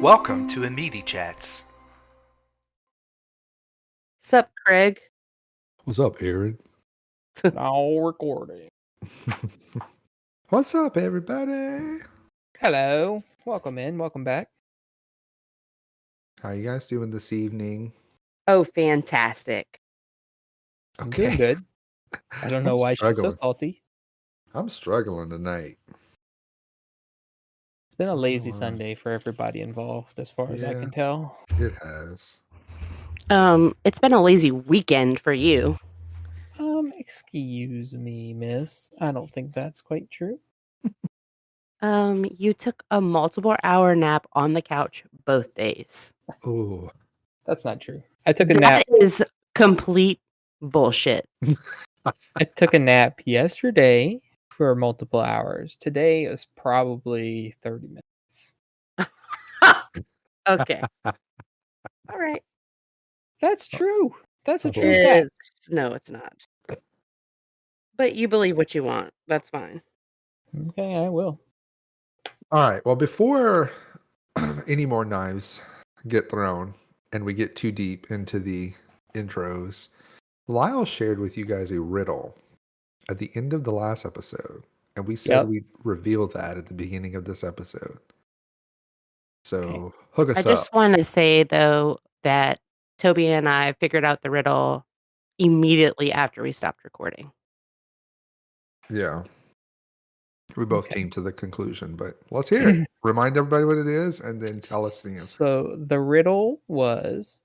Welcome to Immedi Chats. Sup, Craig? What's up, Aaron? Now recording. What's up, everybody? Hello. Welcome in. Welcome back. How you guys doing this evening? Oh, fantastic. I'm doing good. I don't know why she's so salty. I'm struggling tonight. It's been a lazy Sunday for everybody involved, as far as I can tell. It has. It's been a lazy weekend for you. Excuse me, miss. I don't think that's quite true. You took a multiple hour nap on the couch both days. Oh, that's not true. I took a nap. That is complete bullshit. I took a nap yesterday for multiple hours. Today it was probably 30 minutes. Okay. All right. That's true. That's a true fact. No, it's not. But you believe what you want. That's fine. Okay, I will. All right. Well, before any more knives get thrown and we get too deep into the intros, Lyle shared with you guys a riddle at the end of the last episode, and we said we'd reveal that at the beginning of this episode. So hook us up. I just want to say, though, that Toby and I figured out the riddle immediately after we stopped recording. Yeah. We both came to the conclusion, but let's hear it. Remind everybody what it is and then tell us the answer. So the riddle was,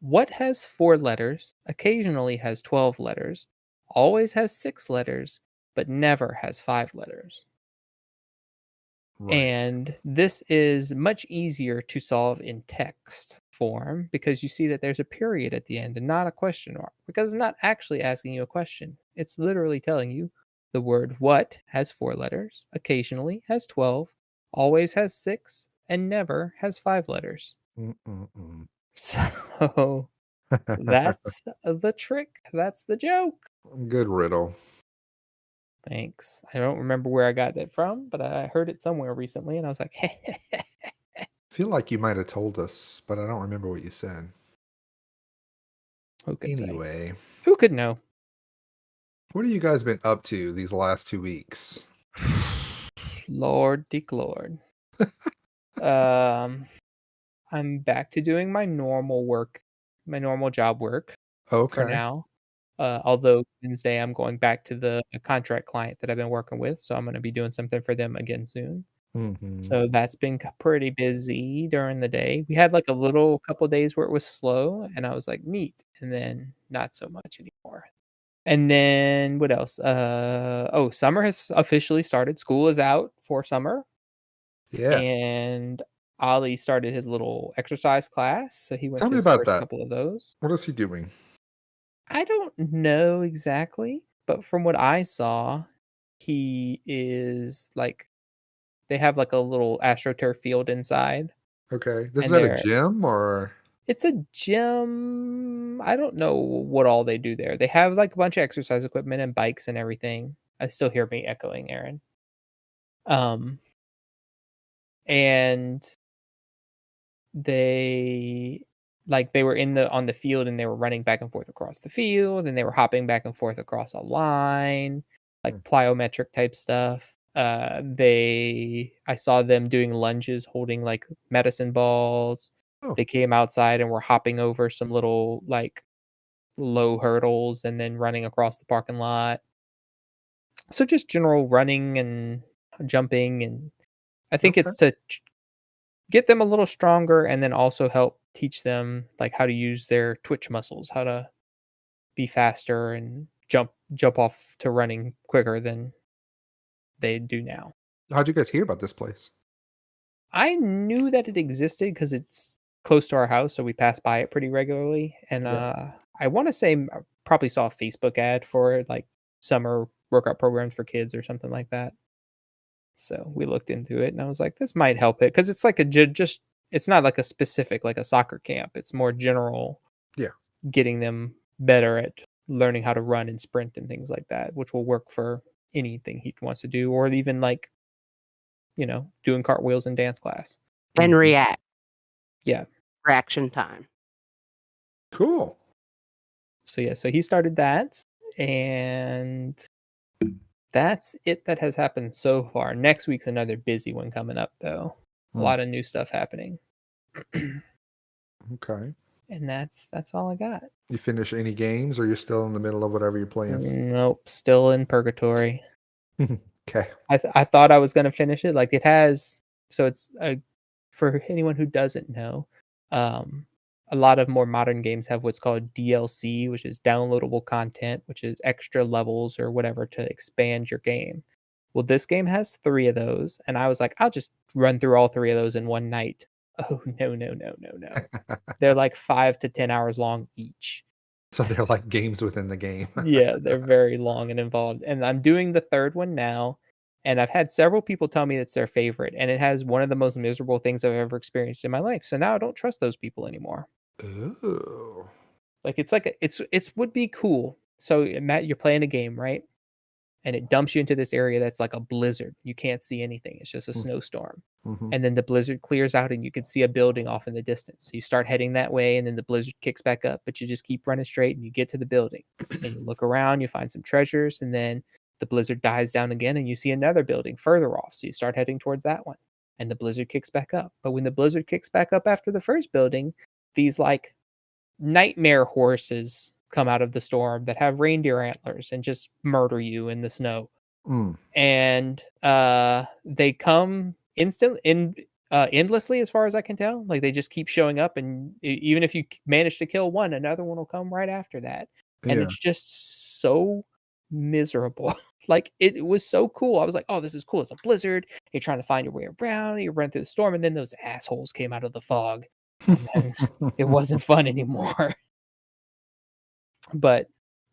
what has 4 letters, occasionally has 12 letters, always has 6 letters, but never has 5 letters? Right. And this is much easier to solve in text form because you see that there's a period at the end and not a question mark, because it's not actually asking you a question. It's literally telling you the word what has 4 letters, occasionally has 12, always has 6, and never has 5 letters. So that's the trick. That's the joke. Good riddle. Thanks. I don't remember where I got that from, but I heard it somewhere recently, and I was like, I feel like you might have told us, but I don't remember what you said. Who could anyway, say? Who could know? What have you guys been up to these last 2 weeks? Lord, Dick Lord. I'm back to doing my normal work, my normal job work. For now. Although Wednesday I'm going back to the contract client that I've been working with, so I'm going to be doing something for them again soon. So that's been pretty busy during the day. We had like a couple of days where it was slow, and I was like, neat, and then not so much anymore. And then what else? Summer has officially started. School is out for summer. Yeah. And Ollie started his little exercise class, so he went Tell to me his about first that. couple of those. What is he doing? I don't know exactly, but from what I saw, he is like, they have like a little AstroTurf field inside. Okay. Is that a gym or? It's a gym. I don't know what all they do there. They have like a bunch of exercise equipment and bikes and everything. I still hear me echoing, Aaron. And they were on the field, and they were running back and forth across the field, and they were hopping back and forth across a line, like plyometric type stuff. I saw them doing lunges, holding like medicine balls. They came outside and were hopping over some little like low hurdles and then running across the parking lot. So just general running and jumping, and I think it's to get them a little stronger and then also help teach them like how to use their twitch muscles, how to be faster and jump off to running quicker than they do now. How'd you guys hear about this place? I knew that it existed because it's close to our house, so we pass by it pretty regularly. And I want to say I probably saw a Facebook ad for it, like summer workout programs for kids or something like that. So we looked into it, and I was like, this might help it, because it's like it's not like a specific, like a soccer camp. It's more general. Yeah. Getting them better at learning how to run and sprint and things like that, which will work for anything he wants to do, or even like, doing cartwheels in dance class. And react. Yeah. reaction time. Cool. So yeah, so he started that, and that's it that has happened so far. Next week's another busy one coming up though. A lot of new stuff happening. Okay. And that's all I got. You finish any games, or you're still in the middle of whatever you're playing? Nope, still in purgatory. Okay. I thought I was gonna finish it. Like it has, so it's for anyone who doesn't know, a lot of more modern games have what's called DLC, which is downloadable content, which is extra levels or whatever to expand your game. Well, this game has 3 of those, and I was like, I'll just run through all 3 of those in one night. Oh no. They're like 5 to 10 hours long each. So they're like games within the game. Yeah, they're very long and involved. And I'm doing the 3rd one now, and I've had several people tell me it's their favorite, and it has one of the most miserable things I've ever experienced in my life. So now I don't trust those people anymore. Ooh. It's would be cool. So Matt, you're playing a game, right? And it dumps you into this area that's like a blizzard. You can't see anything. It's just a snowstorm. Mm-hmm. And then the blizzard clears out and you can see a building off in the distance. So you start heading that way and then the blizzard kicks back up, but you just keep running straight and you get to the building. And you look around, you find some treasures, and then the blizzard dies down again and you see another building further off. So you start heading towards that one. And the blizzard kicks back up. But when the blizzard kicks back up after the first building, these like nightmare horses come out of the storm that have reindeer antlers and just murder you in the snow. And they come endlessly as far as I can tell. Like they just keep showing up, and even if you manage to kill one, another one will come right after that. And Yeah. it's just so miserable. Like it was so cool. I was like, oh, this is cool. It's a blizzard. You're trying to find your way around. You run through the storm, and then those assholes came out of the fog. And then it wasn't fun anymore. But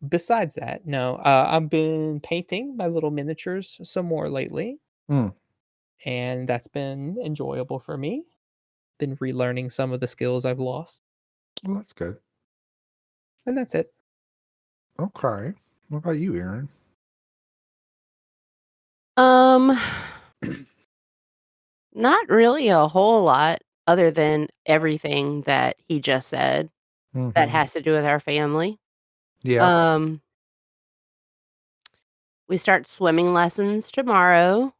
besides that, no, I've been painting my little miniatures some more lately, and that's been enjoyable for me. Been relearning some of the skills I've lost, Well, that's good. and that's it. Okay. What about you, Aaron? Not really a whole lot other than everything that he just said that has to do with our family. Yeah. We start swimming lessons tomorrow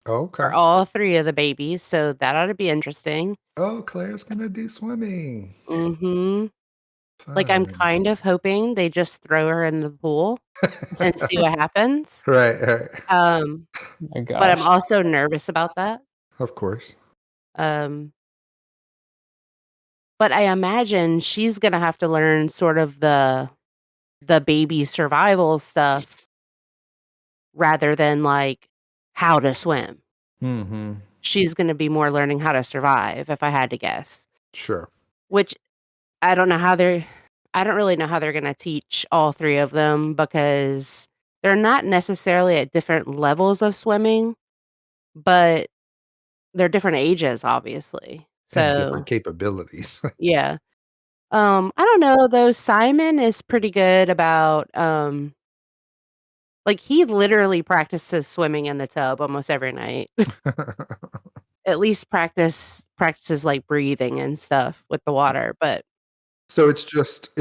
Okay. for all 3 of the babies, so that ought to be interesting. Oh, Claire's gonna do swimming. Mhm. Like, I'm Fun. kind of hoping they just throw her in the pool and see what happens. Right. My But I'm gosh. also nervous about that. Of course. Um, but I imagine she's gonna have to learn sort of the baby survival stuff rather than, like, how to swim. Mm-hmm. She's gonna be more learning how to survive, if I had to guess. Sure. Which I don't really know how they're gonna teach all 3 of them because they're not necessarily at different levels of swimming, but they're different ages, obviously. And different So, capabilities. yeah. I don't know, though, Simon is pretty good about, like, he literally practices swimming in the tub almost every night. At least practices, like, breathing and stuff with the water, but So it's just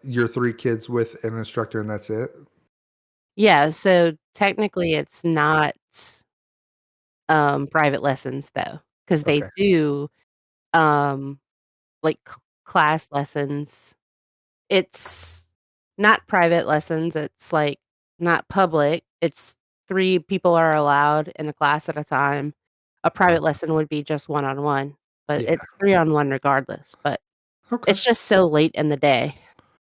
your 3 kids with an instructor and that's it? yeah, so technically it's not, private lessons though, because they Okay. do, um, like, class lessons. It's not private lessons, it's, like, not public, it's 3 people are allowed in a class at a time. A private lesson would be just one-on-one, but Yeah. it's 3-on-1 regardless, but Okay. it's just so late in the day.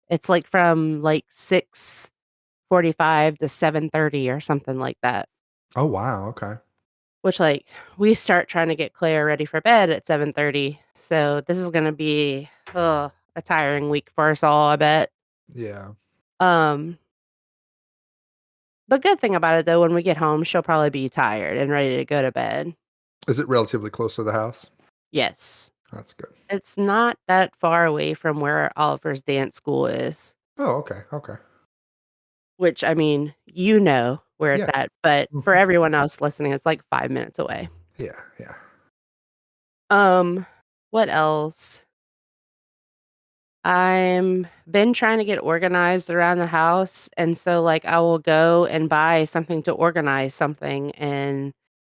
It's, like, from, like, 6:45 to 7:30 or something like that, Oh, wow. Okay. which, like, we start trying to get Claire ready for bed at 7:30, so this is gonna be, a tiring week for us all, I bet. Yeah. Um, the good thing about it, though, when we get home, she'll probably be tired and ready to go to bed. Is it relatively close to the house? Yes. That's good. It's not that far away from where Oliver's dance school is, Oh, okay. which, I mean, you know where it's Yeah. at, but for Mhm. everyone else listening, it's like 5 minutes away. Yeah. Um, What else? I'm been trying to get organized around the house, and so, like, I will go and buy something to organize something, and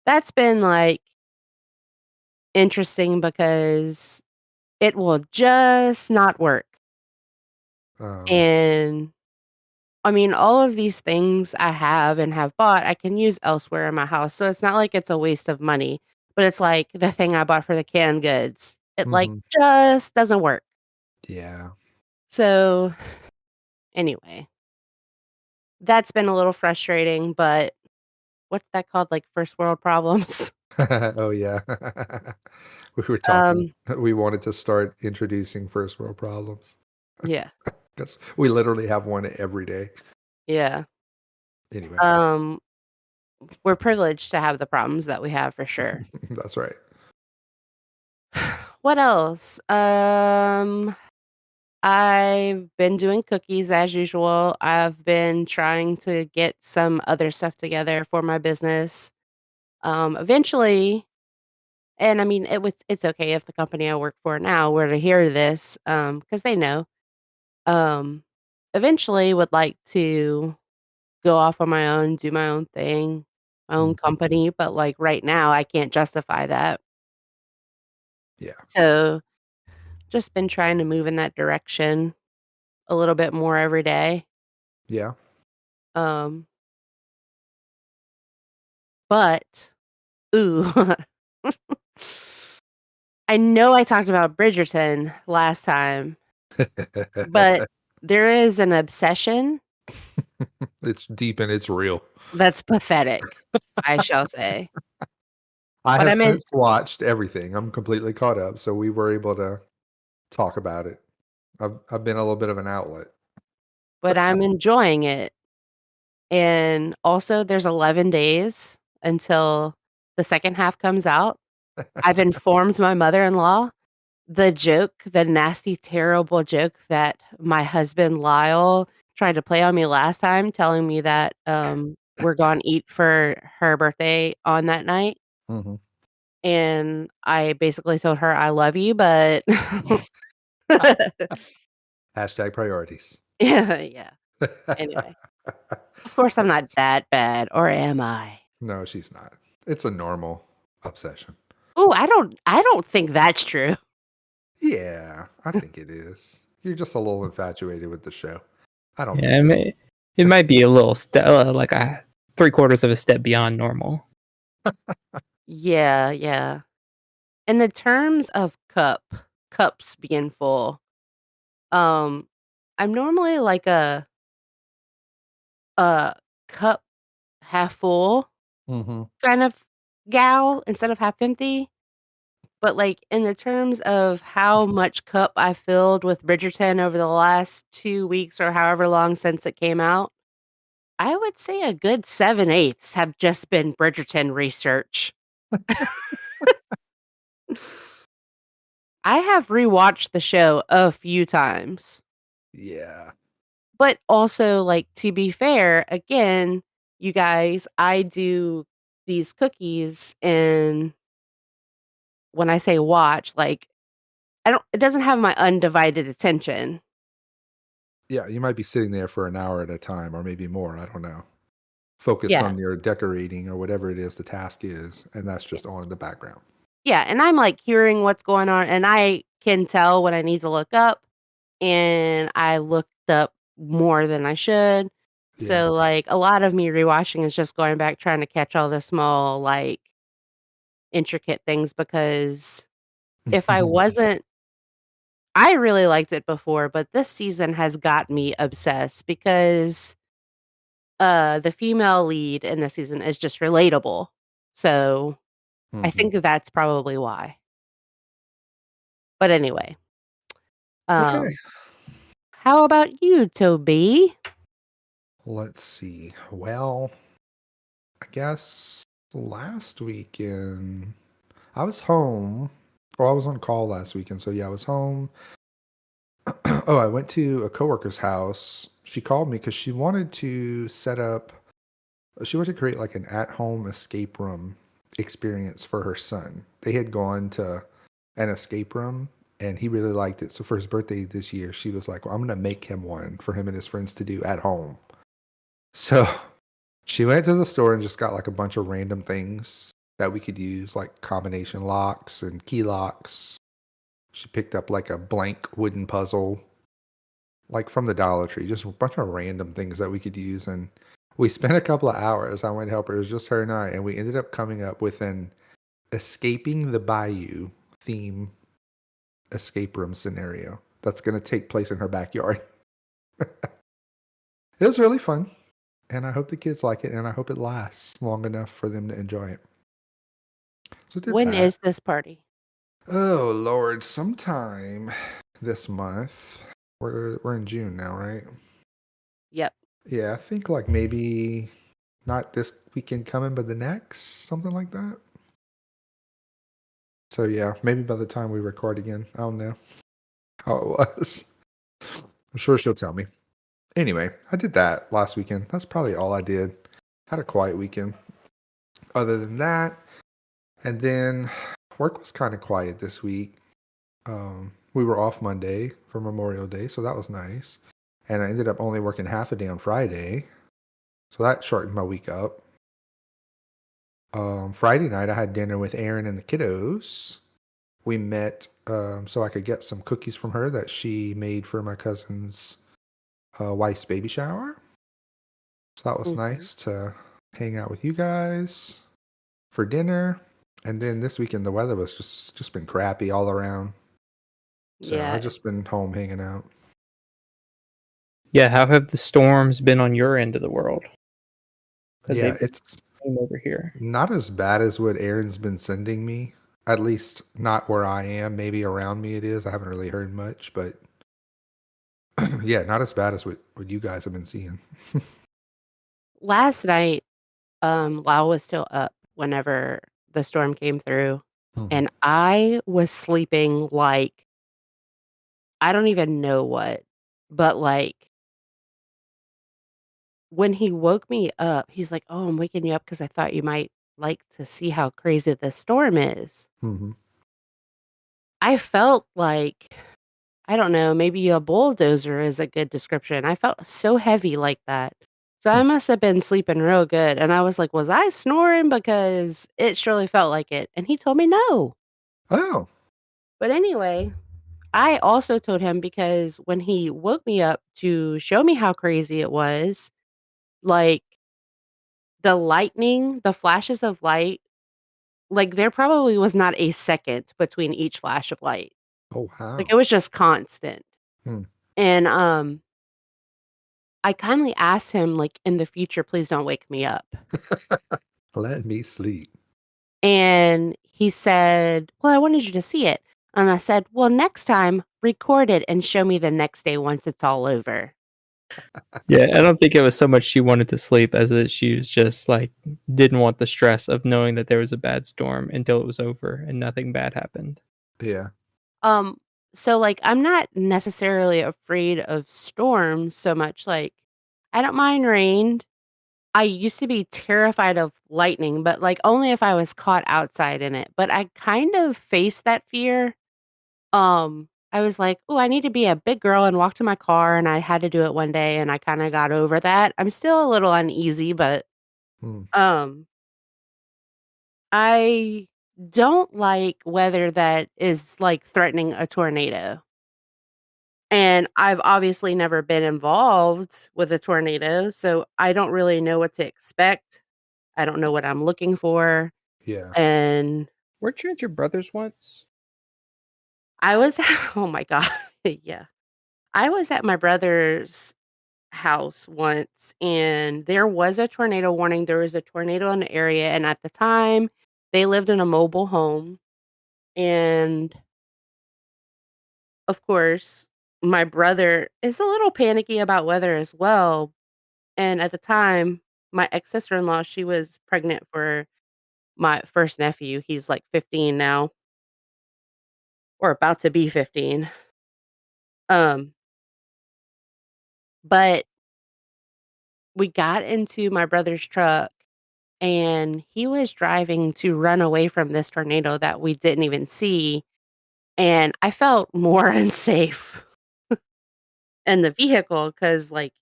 that's been, like, interesting because it will just not work. Oh. And, I mean, all of these things I have and have bought, I can use elsewhere in my house, so it's not like it's a waste of money, but it's like the thing I bought for the canned goods. It, like, Mhm. just doesn't work. Yeah. So, anyway, that's been a little frustrating, but what's that called? Like, first world problems? Oh, yeah. We were talking Um, we wanted to start introducing first world problems yeah, because we literally have one every day. yeah. Anyway, Um, we're privileged to have the problems that we have for sure. that's right. What else? I've been doing cookies as usual. I've been trying to get some other stuff together for my business. Eventually, and I mean, it's okay if the company I work for now were to hear this, because they know. Um, Eventually would like to go off on my own, do my own thing, my own Mhm. company, but, like, right now, I can't justify that. Yeah. So, just been trying to move in that direction a little bit more every day. Yeah. Um, but ooh, I know I talked about Bridgerton last time, but there is an obsession It's deep and it's real. that's pathetic, I shall say. I What have I meant since watched everything. I'm completely caught up, so we were able to talk about it. I've been a little bit of an outlet. but I'm enjoying it, and also there's 11 days until the second half comes out. I've informed my mother-in-law. The nasty, terrible joke that my husband, Lyle, tried to play on me last time, telling me that, we're gonna eat for her birthday on that night, Mhm. and I basically told her, "I love you, but" Hashtag priorities. Yeah, yeah. Anyway, of course, I'm That's not that bad, or am I? no, she's not. It's a normal obsession. Ooh, I don't think that's true. Yeah, I think it is. You're just a little infatuated with the show. I don't Yeah, think it'll. it might be a little like a 3/4 of a step beyond normal. Yeah, yeah. In the terms of cups being full, um, I'm normally like a cup half full Mhm. kind of gal instead of half empty. But, like, in the terms of how much cup I filled with Bridgerton over the last 2 weeks or however long since it came out, I would say a good 7/8 have just been Bridgerton research. I have rewatched the show a few times. Yeah. But also, like, to be fair, again, you guys, I do these cookies, and when I say watch, like, I don't it doesn't have my undivided attention. Yeah, you might be sitting there for an hour at a time or maybe more, I don't know. Focused Yeah, on your decorating or whatever it is the task is, and that's yeah, just on in the background. yeah, and I'm, like, hearing what's going on, and I can tell when I need to look up, and I looked up more than I should. Yeah. So, like, a lot of me rewatching is just going back trying to catch all the small, like, intricate things because if I wasn't I really liked it before, but this season has got me obsessed because, the female lead in this season is just relatable. So, I Mhm. think that's probably why. But anyway, Okay. um, how about you, Toby? Let's see. Well, I guess last weekend I was home. Well, I was on call last weekend, so yeah, I was home. Oh, I went to a coworker's house. She called me because she wanted to set up. She wanted to create like an at-home escape room experience for her son. They had gone to an escape room, and he really liked it. So for his birthday this year, she was like, "Well, I'm gonna make him one for him and his friends to do at home." So she went to the store and just got like a bunch of random things that we could use, like combination locks and key locks. She picked up like a blank wooden puzzle, like from the Dollar Tree, just a bunch of random things that we could use. And we spent a couple of hours. I went to help her. It was just her and I, and we ended up coming up with an escaping the bayou theme escape room scenario that's going to take place in her backyard. It was really fun, and I hope the kids like it, and I hope it lasts long enough for them to enjoy it. So did When that. is this party? Oh Lord, sometime this month. We're in June now, right? Yep. Yeah, I think like maybe not this weekend coming, but the next, something like that. So yeah, maybe by the time we record again, I don't know how it was. I'm sure she'll tell me. Anyway, I did that last weekend. That's probably all I did. Had a quiet weekend. Other than that, and then work was kind of quiet this week. We were off Monday for Memorial Day, so that was nice. And I ended up only working half a day on Friday, so that shortened my week up. Friday night, I had dinner with Erin and the kiddos. We met so I could get some cookies from her that she made for my cousin's wife's baby shower. So that was nice to hang out with you guys for dinner. And then this weekend, the weather was just been crappy all around. So Yeah. I've just been home hanging out. Yeah, how have the storms been on your end of the world? Because Yeah, they've been it's over here. not as bad as what Aaron's been sending me. At least not where I am. Maybe around me it is. I haven't really heard much, but yeah, not as bad as what you guys have been seeing. Last night, Lyle was still up whenever the storm came through, and I was sleeping like I don't even know what, but like when he woke me up, he's like, "Oh, I'm waking you up because I thought you might like to see how crazy the storm is." Mm-hmm. I felt like, I don't know, maybe a bulldozer is a good description. I felt so heavy like that. So I must have been sleeping real good. And I was like, was I snoring? Because it surely felt like it. And he told me no. Oh, But anyway, I also told him because when he woke me up to show me how crazy it was, like the lightning, the flashes of light, like there probably was not a second between each flash of light. oh Like wow. it was just constant. Hmm. And I kindly asked him, like, in the future, please don't wake me up. Let me sleep. And he said, well, I wanted you to see it. And I said, well, next time, record it and show me the next day once it's all over. Yeah, I don't think it was so much she wanted to sleep as that she was just like didn't want the stress of knowing that there was a bad storm until it was over and nothing bad happened. Yeah. Um, so like I'm not necessarily afraid of storms so much. Like I don't mind rain. I used to be terrified of lightning, but like only if I was caught outside in it. But I kind of faced that fear. I was like, "Oh, I need to be a big girl and walk to my car," and I had to do it one day and I kind of got over that. I'm still a little uneasy, but Hmm. um I don't like weather that is like threatening a tornado. And I've obviously never been involved with a tornado, so I don't really know what to expect. I don't know what I'm looking for. Yeah. And Weren't you at your brother's once? I was oh my god, yeah. I was at my brother's house once, and there was a tornado warning. There was a tornado in the area, and at the time, they lived in a mobile home, and, of course, my brother is a little panicky about weather as well, and at the time, my ex-sister-in-law, she was pregnant for my first nephew. He's, like, 15 now, or about to be 15. Um, but we got into my brother's truck, and he was driving to run away from this tornado that we didn't even see, and I felt more unsafe in the vehicle because, like,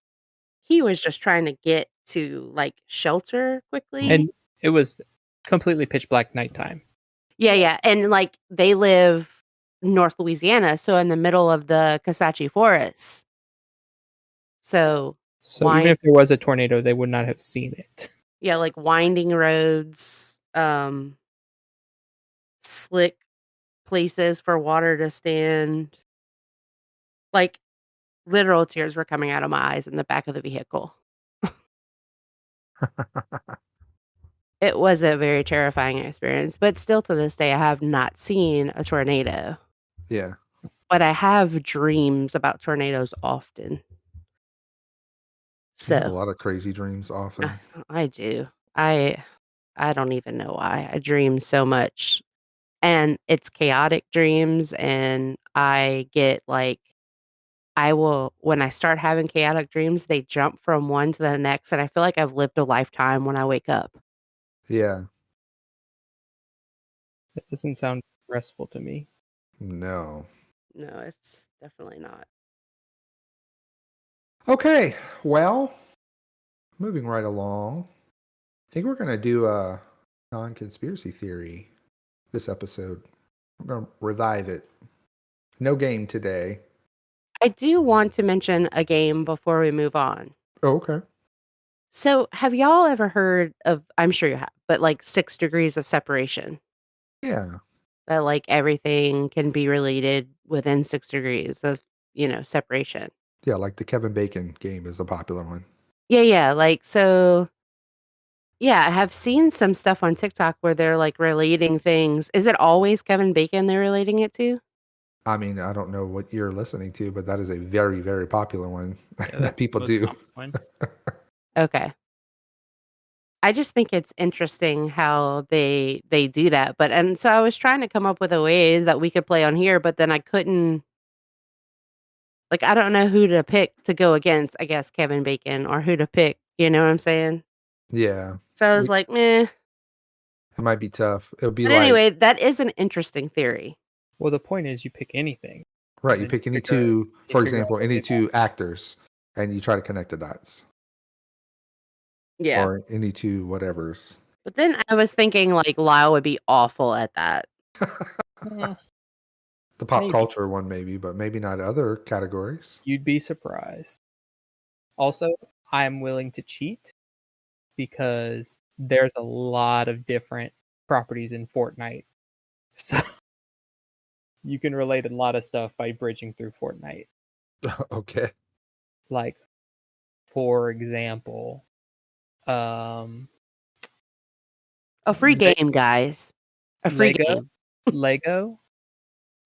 he was just trying to get to, like, shelter quickly. And it was completely pitch black nighttime. Yeah, and, like, they live North Louisiana, so in the middle of the Kisatchie Forest. So, So even if there was a tornado, they would not have seen it. yeah, like, winding roads, slick places for water to stand. Like, literal tears were coming out of my eyes in the back of the vehicle. It was a very terrifying experience, but still to this day, I have not seen a tornado. Yeah. But I have dreams about tornadoes often. I have a So, lot of crazy dreams often. I do. I don't even know why. I dream so much, and it's chaotic dreams, and I get, like, when I start having chaotic dreams, they jump from one to the next, and I feel like I've lived a lifetime when I wake up. Yeah. That doesn't sound restful to me. No. No, it's definitely not. Okay. Well, moving right along. I think we're going to do a non-conspiracy theory this episode. We're going to revive it. No game today. I do want to mention a game before we move on. Oh, okay. So, have y'all ever heard of, I'm sure you have, but, like, 6 degrees of separation? Yeah. That, like, everything can be related within 6 degrees of, separation. Yeah, like the Kevin Bacon game is a popular one. Yeah, like, so yeah, I have seen some stuff on TikTok where they're, like, relating things. Is it always Kevin Bacon they're relating it to? I mean, I don't know what you're listening to, but that is a very, very popular one Yeah, that that's the people most do. common one. Okay. I just think it's interesting how they do that, and so I was trying to come up with a ways that we could play on here, but then I couldn't, like, I don't know who to pick to go against, I guess, Kevin Bacon, or who to pick, you know what I'm saying? Yeah. So I was like, "Meh." It might be tough. It'll be But like, anyway, that is an interesting theory. Well, the point is you pick anything. right, and you then pick any figure- two, you for figure out example, what any they two actors, and you try to connect the dots. Yeah. Or any two whatevers. But then I was thinking, like, Lyle would be awful at that. are. The pop Maybe. culture one, maybe, but maybe not other categories. You'd be surprised. Also, I'm willing to cheat because there's a lot of different properties in Fortnite. So you can relate a lot of stuff by bridging through Fortnite. Okay. Like, for example, um, A free game, guys. A free Lego. game. Lego.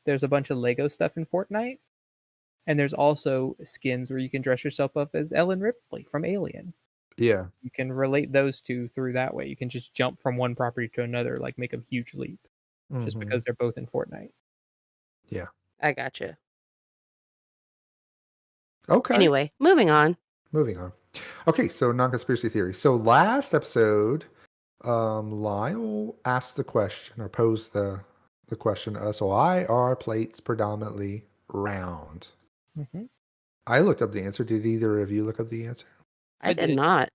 There's a bunch of Lego stuff in Fortnite. And there's also skins where you can dress yourself up as Ellen Ripley from Alien. Yeah. You can relate those two through that way. You can just jump from one property to another, like make a huge leap, just Mhm. because they're both in Fortnite. Yeah. I gotcha. Okay. Anyway, moving on. Moving on. Okay, so non-conspiracy theory. So last episode, Lyle asked the question or posed the question to us. Why are plates predominantly round? Mm-hmm. I looked up the answer. Did either of you look up the answer? I did not.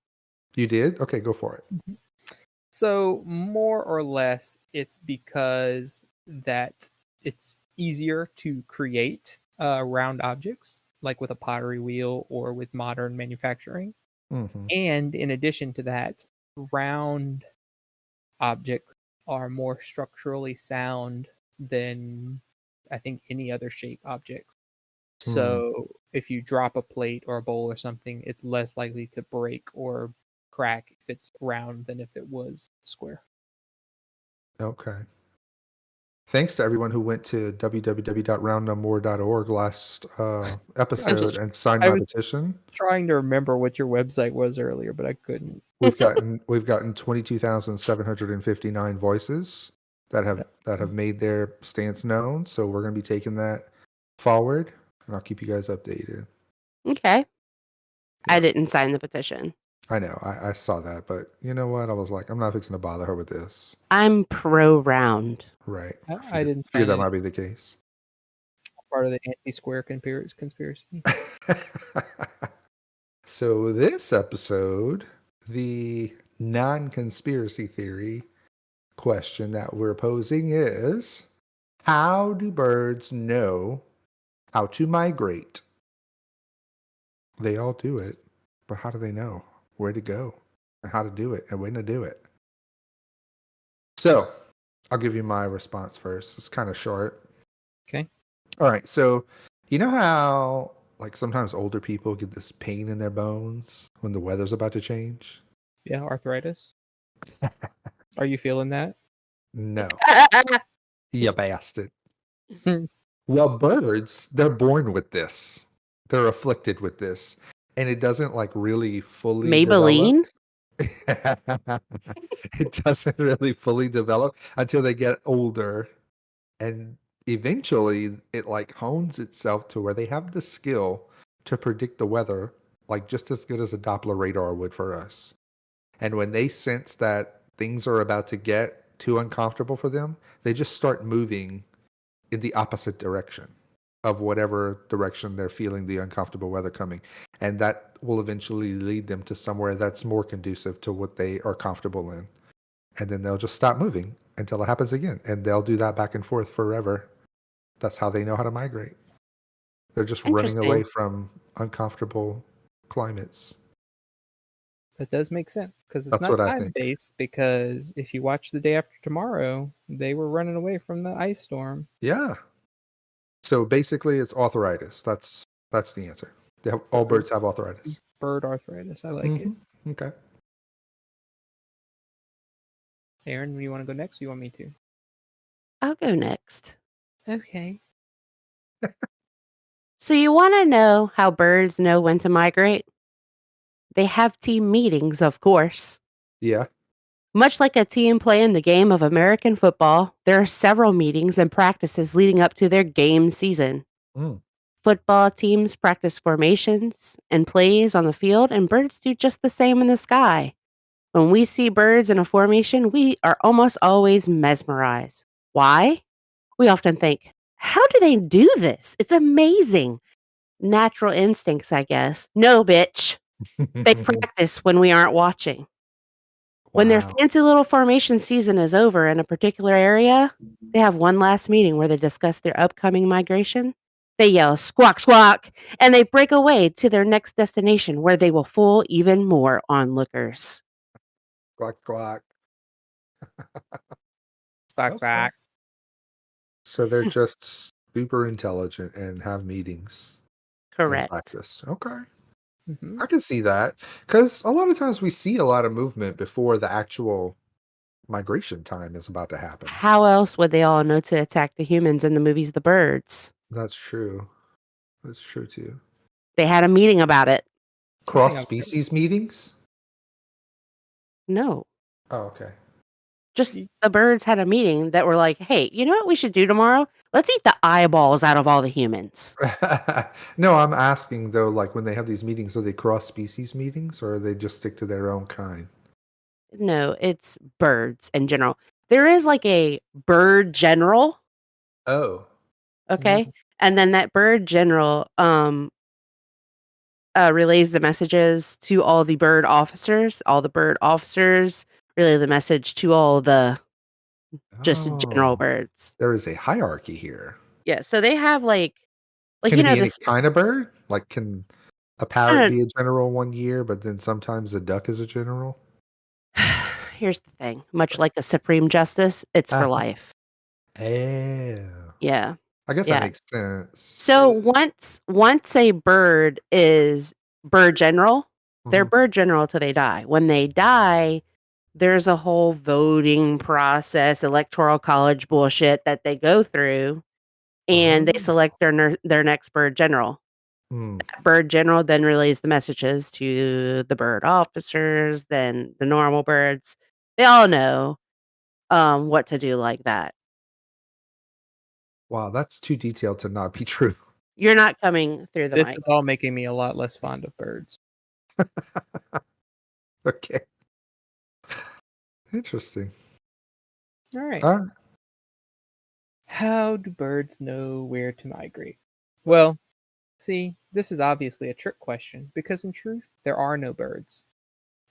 You did? Okay, go for it. So more or less, it's because that it's easier to create round objects, like with a pottery wheel or with modern manufacturing. Mm-hmm. And in addition to that, round objects are more structurally sound than I think any other shape objects. So if you drop a plate or a bowl or something, it's less likely to break or crack if it's round than if it was square. Okay. Thanks to everyone who went to www.roundnumbore.org last episode and signed I my was- petition. Trying to remember what your website was earlier, but I couldn't. We've gotten 22,759 voices that have made their stance known. So we're going to be taking that forward, and I'll keep you guys updated. Okay. Yeah. I didn't sign the petition. I know, I saw that, but you know what? I was like, I'm not fixing to bother her with this. I'm pro round. Right. I didn't Figured sign that it. might be the case. part of the anti-square conspiracy. So this episode, the non-conspiracy theory question that we're posing is, how do birds know how to migrate? They all do it, but how do they know where to go and how to do it and when to do it? So I'll give you my response first. It's kind of short. Okay. All right. So you know how like sometimes older people get this pain in their bones when the weather's about to change? Yeah, arthritis. Are you feeling that? No, you bastard. Well, birds, they're born with this. They're afflicted with this. And it doesn't like really fully develop. Maybelline? It doesn't really fully develop until they get older. And eventually it like hones itself to where they have the skill to predict the weather like just as good as a Doppler radar would for us. And when they sense that things are about to get too uncomfortable for them, they just start moving in the opposite direction of whatever direction they're feeling the uncomfortable weather coming. And that will eventually lead them to somewhere that's more conducive to what they are comfortable in. And then they'll just stop moving until it happens again. And they'll do that back and forth forever. That's how they know how to migrate. They're just running away Interesting. from uncomfortable climates. That does make sense because it's That's not what I time think. based. Because if you watch The Day After Tomorrow, they were running away from the ice storm. Yeah. So basically it's arthritis. That's the answer. All birds have arthritis. Bird arthritis. I like it. Okay. Aaron, you want to go next? Or you want me to? I'll go next. Okay. So you want to know how birds know when to migrate? They have team meetings, of course. Yeah. Much like a team playing the game of American football, there are several meetings and practices leading up to their game season. Mm. Football teams practice formations and plays on the field, and birds do just the same in the sky. When we see birds in a formation, we are almost always mesmerized. Why? We often think, how do they do this? It's amazing. Natural instincts, I guess. No, bitch. They practice when we aren't watching. When their Wow. fancy little formation season is over in a particular area, they have one last meeting where they discuss their upcoming migration. They yell, squawk, squawk, and they break away to their next destination where they will fool even more onlookers. Squawk, squawk. Squawk, Okay. squawk. So they're just super intelligent and have meetings and Correct. practice. Okay. Mm-hmm. I can see that because a lot of times we see a lot of movement before the actual migration time is about to happen. How else would they all know to attack the humans in the movies The Birds? That's true. That's true too. They had a meeting about it. Cross species meetings? No, Oh, okay. just the birds had a meeting that were like, hey, you know what we should do tomorrow? Let's eat the eyeballs out of all the humans. No, I'm asking though, like when they have these meetings, are they cross species meetings or they just stick to their own kind? No, it's birds in general. There is like a bird general, Oh. okay? And then that bird general relays the messages to all the bird officers. All the bird officers relay the message to all the just general Oh. birds. There is a hierarchy here. Yeah, so they have like Can you it know be any this. kind of bird? Like, can a parrot I be a general one year, but then sometimes a duck is a general? Here's the thing. Much like a supreme justice, it's for Uh-huh. life. Oh. Yeah. I guess that Yeah. makes sense. So once a bird is bird general, they're Mhm. bird general till they die. When they die, there's a whole voting process, electoral college bullshit that they go through, and they select their next bird general. Mm. That bird general then relays the messages to the bird officers, then the normal birds. They all know what to do like that. Wow, that's too detailed to not be true. You're not coming through the This mic. is all making me a lot less fond of birds. Okay. Interesting. All right. All right. How do birds know where to migrate? Well, see, this is obviously a trick question because in truth, there are no birds.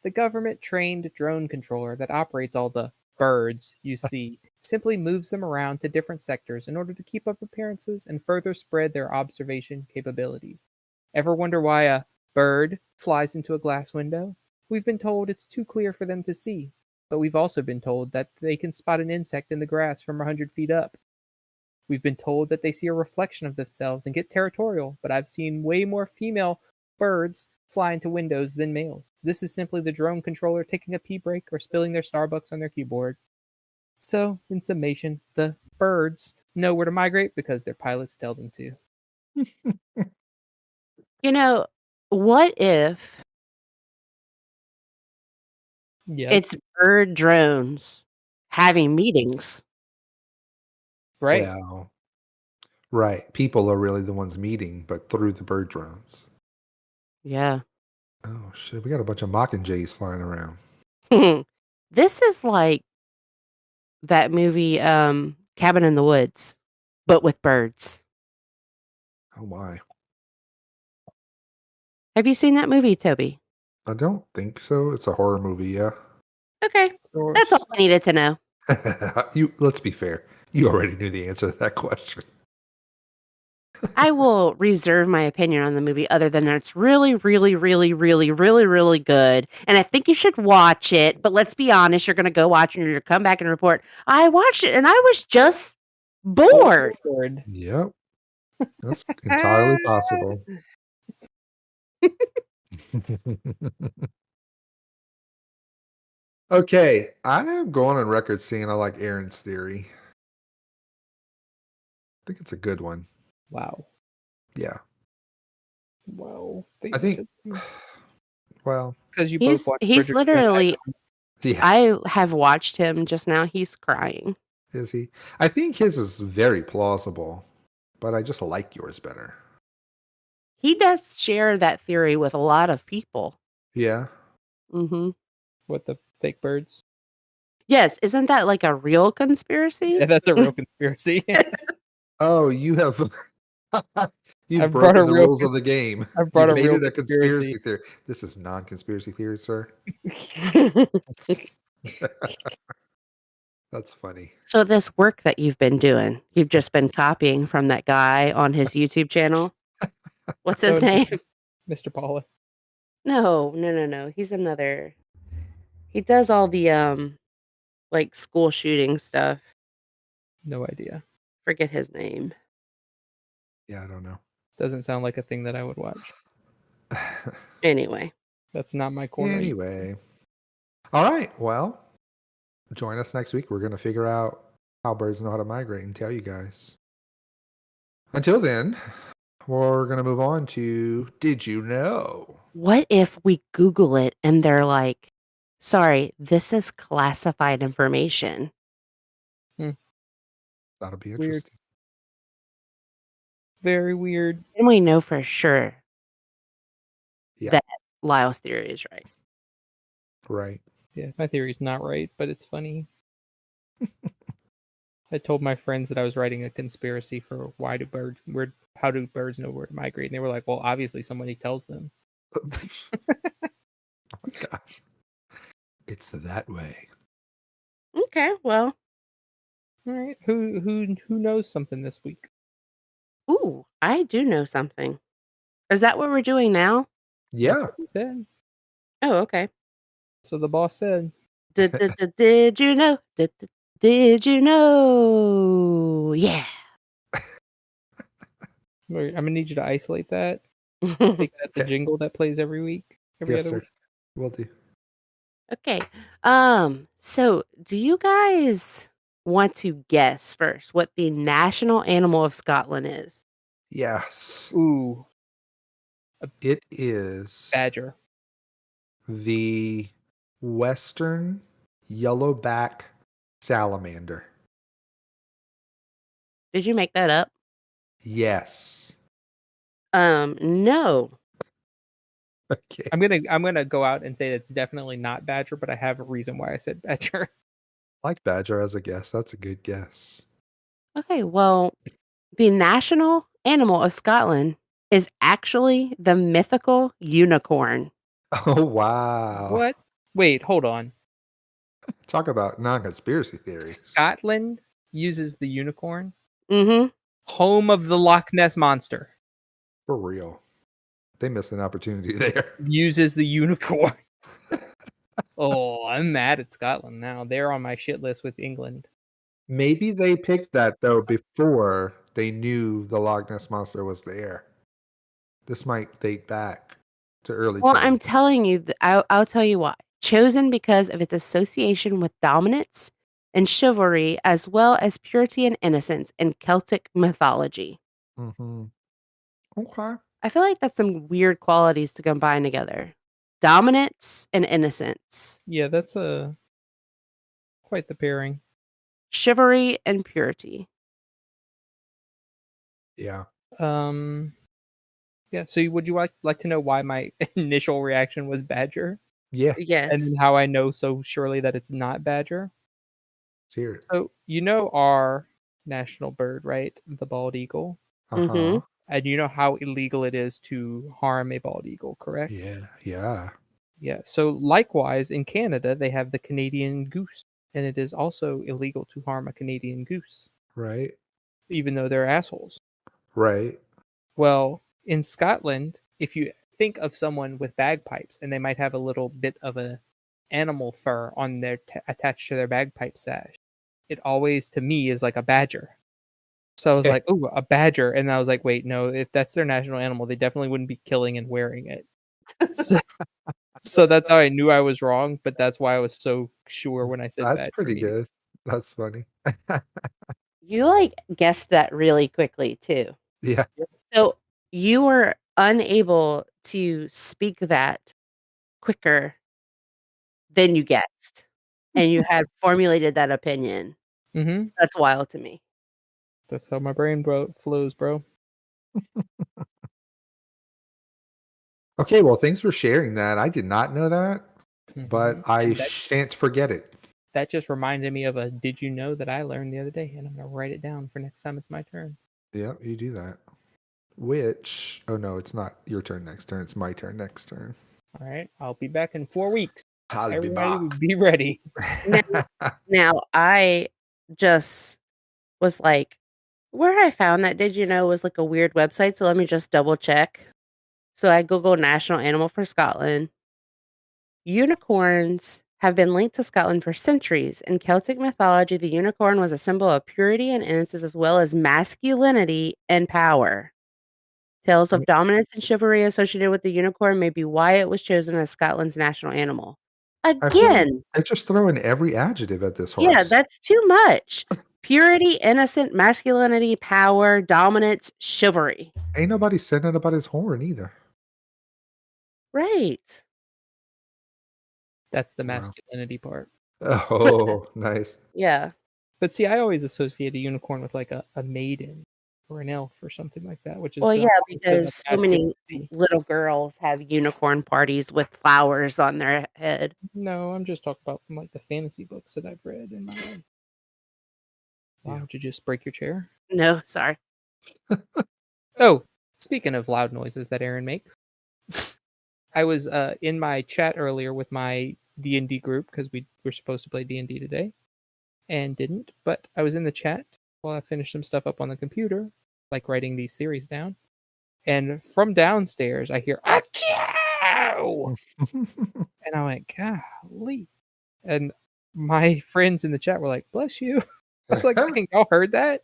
The government trained drone controller that operates all the birds you see simply moves them around to different sectors in order to keep up appearances and further spread their observation capabilities. Ever wonder why a bird flies into a glass window? We've been told it's too clear for them to see, but we've also been told that they can spot an insect in the grass from 100 feet up. We've been told that they see a reflection of themselves and get territorial, but I've seen way more female birds fly into windows than males. This is simply the drone controller taking a pee break or spilling their Starbucks on their keyboard. So, in summation, the birds know where to migrate because their pilots tell them to. You know, what if Yes. it's bird drones having meetings? Right. Well, right. People are really the ones meeting, but through the bird drones. Yeah. Oh shit, we got a bunch of mockingjays flying around. This is like that movie, Cabin in the Woods, but with birds. Oh my. Have you seen that movie, Toby? I don't think so. It's a horror movie, yeah. Okay. So, That's all I needed to know. Let's be fair. You already knew the answer to that question. I will reserve my opinion on the movie other than that it's really, really, really, really, really, really good. And I think you should watch it. But let's be honest, you're going to go watch it and you're going to come back and report, I watched it and I was just bored. Yep. That's entirely possible. Okay, I am going on record saying I like Aaron's theory. I think it's a good one. Wow. Yeah. Wow. I think, well, because you both watched He's Bridgerton, literally, yeah, I have watched him just now. He's crying. is he? I think his is very plausible, but I just like yours better. He does share that theory with a lot of people. Yeah. Mm-hmm. with the fake birds. Yes, isn't that like a real conspiracy? Yeah, that's a real conspiracy. Oh, you have you've I've brought broken a the real rules of the game. I've brought You've a made real it a conspiracy. conspiracy theory. This is non-conspiracy theory, sir. That's funny. So this work that you've been doing, you've just been copying from that guy on his YouTube channel. What's his No, name? Mr. Paula. No. He's another. He does all the like school shooting stuff. No idea. Forget his name. Yeah, I don't know. Doesn't sound like a thing that I would watch. Anyway. That's not my corner. Anyway. All right. Well, join us next week. We're going to figure out how birds know how to migrate and tell you guys. Until then, we're going to move on to Did You Know? What if we Google it and they're like, sorry, this is classified information. That'll be Weird. interesting. Very weird. And we know for sure Yeah. that Lyle's theory is right. Right. Yeah, my theory's not right, but it's funny. I told my friends that I was writing a conspiracy for how do birds know where to migrate? And they were like, well, obviously somebody tells them. Oh my gosh. It's that way. Okay, well. All right. Who knows something this week? Ooh, I do know something. Is that what we're doing now? Yeah. That's what he said. Oh, okay. So the boss said. Did you know? Did you know? Yeah. I'm gonna need you to isolate that. Make that the jingle that plays every week, every Yes, other sir. week. Will do. Okay. So do you guys want to guess first what the national animal of Scotland is? Yes. Ooh, It is badger. the Western yellowback salamander. Did you make that up? Yes. No. Okay. I'm gonna go out and say it's definitely not badger, but I have a reason why I said badger. Like badger as a guess. That's a good guess. Okay, well, the national animal of Scotland is actually the mythical unicorn. Oh wow! What? Wait, hold on. Talk about non-conspiracy theories. Scotland uses the unicorn, Mm-hmm. home of the Loch Ness monster. For real, they missed an opportunity there. Uses the unicorn. Oh, I'm mad at Scotland now. They're on my shit list with England. Maybe they picked that though before they knew the Loch Ness monster was there. This might date back to early. Well, childhood. I'm telling you, I'll tell you why. Chosen because of its association with dominance and chivalry, as well as purity and innocence in Celtic mythology. Mm-hmm. Okay. I feel like that's some weird qualities to combine together. Dominance and innocence. Yeah, that's quite the pairing. Chivalry and purity. Yeah. Yeah, so would you like to know why my initial reaction was badger? Yeah. Yes. And then how I know so surely that it's not badger? Let's hear it. So, you know our national bird, right? The bald eagle. Uh-huh. Mhm. And you know how illegal it is to harm a bald eagle, correct? Yeah. Yeah. Yeah. So likewise, in Canada, they have the Canadian goose, and it is also illegal to harm a Canadian goose, Right. even though they're assholes. Right. Well, in Scotland, if you think of someone with bagpipes, and they might have a little bit of a animal fur on their attached to their bagpipe sash, it always to me is like a badger. So I was Yeah. like, "Oh, a badger," and I was like, "Wait, no! If that's their national animal, they definitely wouldn't be killing and wearing it." So that's how I knew I was wrong. But that's why I was so sure when I said That's badger. pretty good. That's funny. You like guessed that really quickly too. Yeah. So you were unable to speak that quicker than you guessed, and you had formulated that opinion. Mm-hmm. That's wild to me. That's how my brain flows, bro. Okay. Well, thanks for sharing that. I did not know that, but Mhm. I And that, shan't forget it. that just reminded me of a "Did you know" that I learned the other day, and I'm gonna write it down for next time it's my turn. Yeah, you do that. Which, oh no, it's not your turn next turn. It's my turn next turn. All right, I'll be back in 4 weeks. I'll be Everybody, back. be ready. Now I just was like, where I found that did you know was like a weird website, so let me just double check. So I Googled national animal for Scotland. Unicorns have been linked to Scotland for centuries. In Celtic mythology, the unicorn was a symbol of purity and innocence as well as masculinity and power. Tales of dominance and chivalry associated with the unicorn may be why it was chosen as Scotland's national animal. I feel like Again, they're just throwing every adjective at this yeah, horse. that's too much. Purity, innocent, masculinity, power, dominance, chivalry. Ain't nobody said that about his horn either. Right. That's the Wow. masculinity part. Oh, nice. Yeah. But see, I always associate a unicorn with like a maiden or an elf or something like that, which is Well, the yeah, opposite of because so many masculinity. little girls have unicorn parties with flowers on their head. No, I'm just talking about from like the fantasy books that I've read in my life. Wow, Yeah. did you just break your chair? No, sorry. Oh, speaking of loud noises that Aaron makes, I was in my chat earlier with my D&D group because we were supposed to play D&D today and didn't. But I was in the chat while I finished some stuff up on the computer, like writing these theories down. And from downstairs, I hear "Achoo!" And I went, "Golly!" And my friends in the chat were like, "Bless you." I was like, "Dang, y'all heard that?"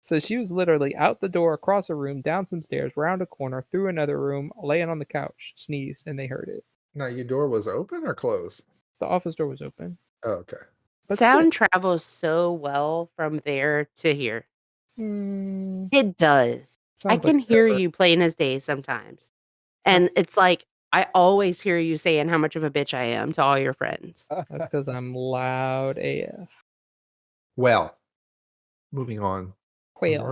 So she was literally out the door, across a room, down some stairs, round a corner, through another room, laying on the couch, sneezed, and they heard it. Now, your door was open or closed? The office door was open. Oh, okay. But still, Sound travels so well from there to here. mm, It does. I sounds like can hear Trevor. you plain as day sometimes. And it's like I always hear you saying how much of a bitch I am to all your friends. That's because I'm loud AF. Well, moving on. We've Quail.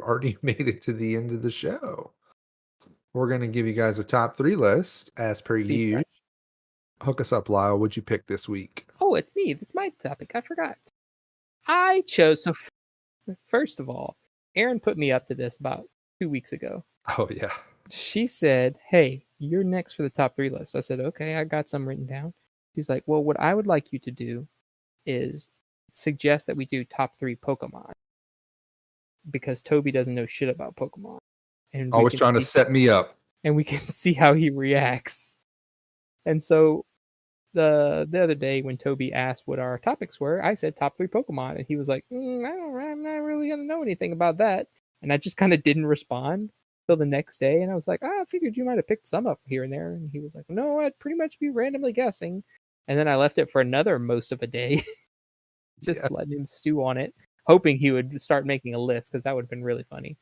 already made it to the end of the show. We're going to give you guys a top 3 list as per Be usual. fresh. Hook us up, Lyle. What'd you pick this week? Oh, it's me. That's my topic. I forgot. I chose. So, first of all, Aaron put me up to this about 2 weeks ago. Oh yeah. She said, "Hey, you're next for the top 3 list." I said, "Okay, I got some written down." She's like, "Well, what I would like you to do is suggest that we do top 3 Pokemon because Toby doesn't know shit about Pokemon, and Always trying to set me up. we can see how he reacts." And so the other day when Toby asked what our topics were, I said top 3 Pokemon, and he was like, I'm not really gonna know anything about that, and I just kind of didn't respond till the next day, and I was like, I figured you might have picked some up here and there, and he was like, no, I'd pretty much be randomly guessing, and then I left it for another most of a day, just Yeah. letting him stew on it, hoping he would start making a list because that would have been really funny.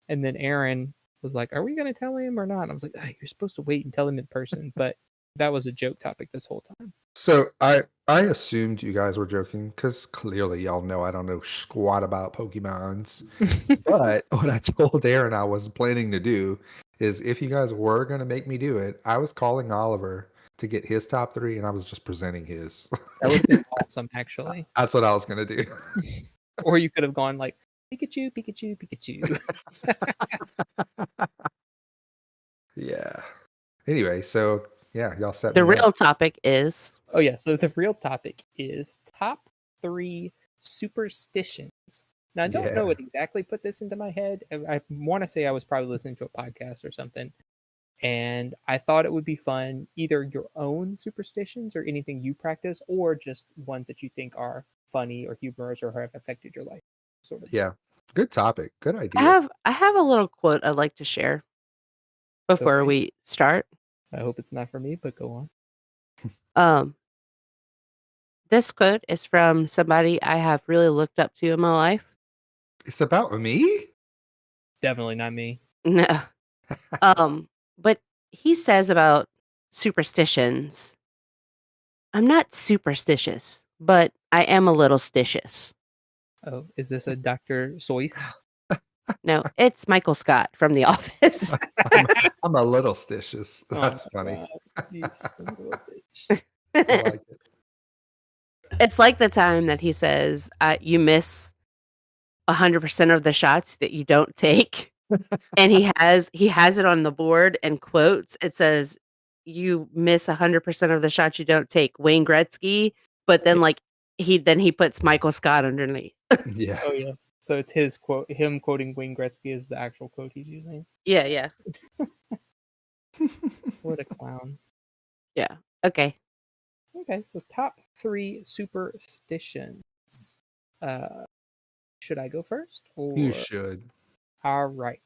And then Aaron was like, are we gonna tell him or not? And I was like, you're supposed to wait and tell him in person, but that was a joke topic this whole time. So I assumed you guys were joking because clearly y'all know I don't know squat about Pokemons. But what I told Aaron I was planning to do is if you guys were going to make me do it, I was calling Oliver to get his top 3 and I was just presenting his. That would have been awesome, actually. That's what I was going to do. Or you could have gone like Pikachu, Pikachu, Pikachu. Yeah. Anyway, so yeah, y'all set The me real up. topic is Oh yeah, so the real topic is top 3 superstitions. Now I don't know Yeah. what exactly put this into my head. I want to say I was probably listening to a podcast or something, and I thought it would be fun, either your own superstitions or anything you practice, or just ones that you think are funny or humorous or have affected your life, sort of. Yeah. Good topic. Good I idea. have a little quote I'd like to share before Okay. we start. I hope it's not for me, but go on. Um, this quote is from somebody I have really looked up to in my life. It's about me? Definitely not me. No. But he says about superstitions, I'm not superstitious, but I am a little stitious. Oh, is this a Dr. Seuss? No, it's Michael Scott from The Office. I'm a little stitious. Oh That's my funny. God, you son of a bitch. I like it. It's like the time that he says, you miss 100% of the shots that you don't take. And he has it on the board and quotes. It says, you miss 100% of the shots you don't take, Wayne Gretzky. But then he puts Michael Scott underneath. Yeah. Oh yeah. So it's his quote, him quoting Wayne Gretzky is the actual quote he's using. Yeah. What a clown. Yeah. Okay. Okay, so top 3 superstitions. Should I go first? You Or should. all right.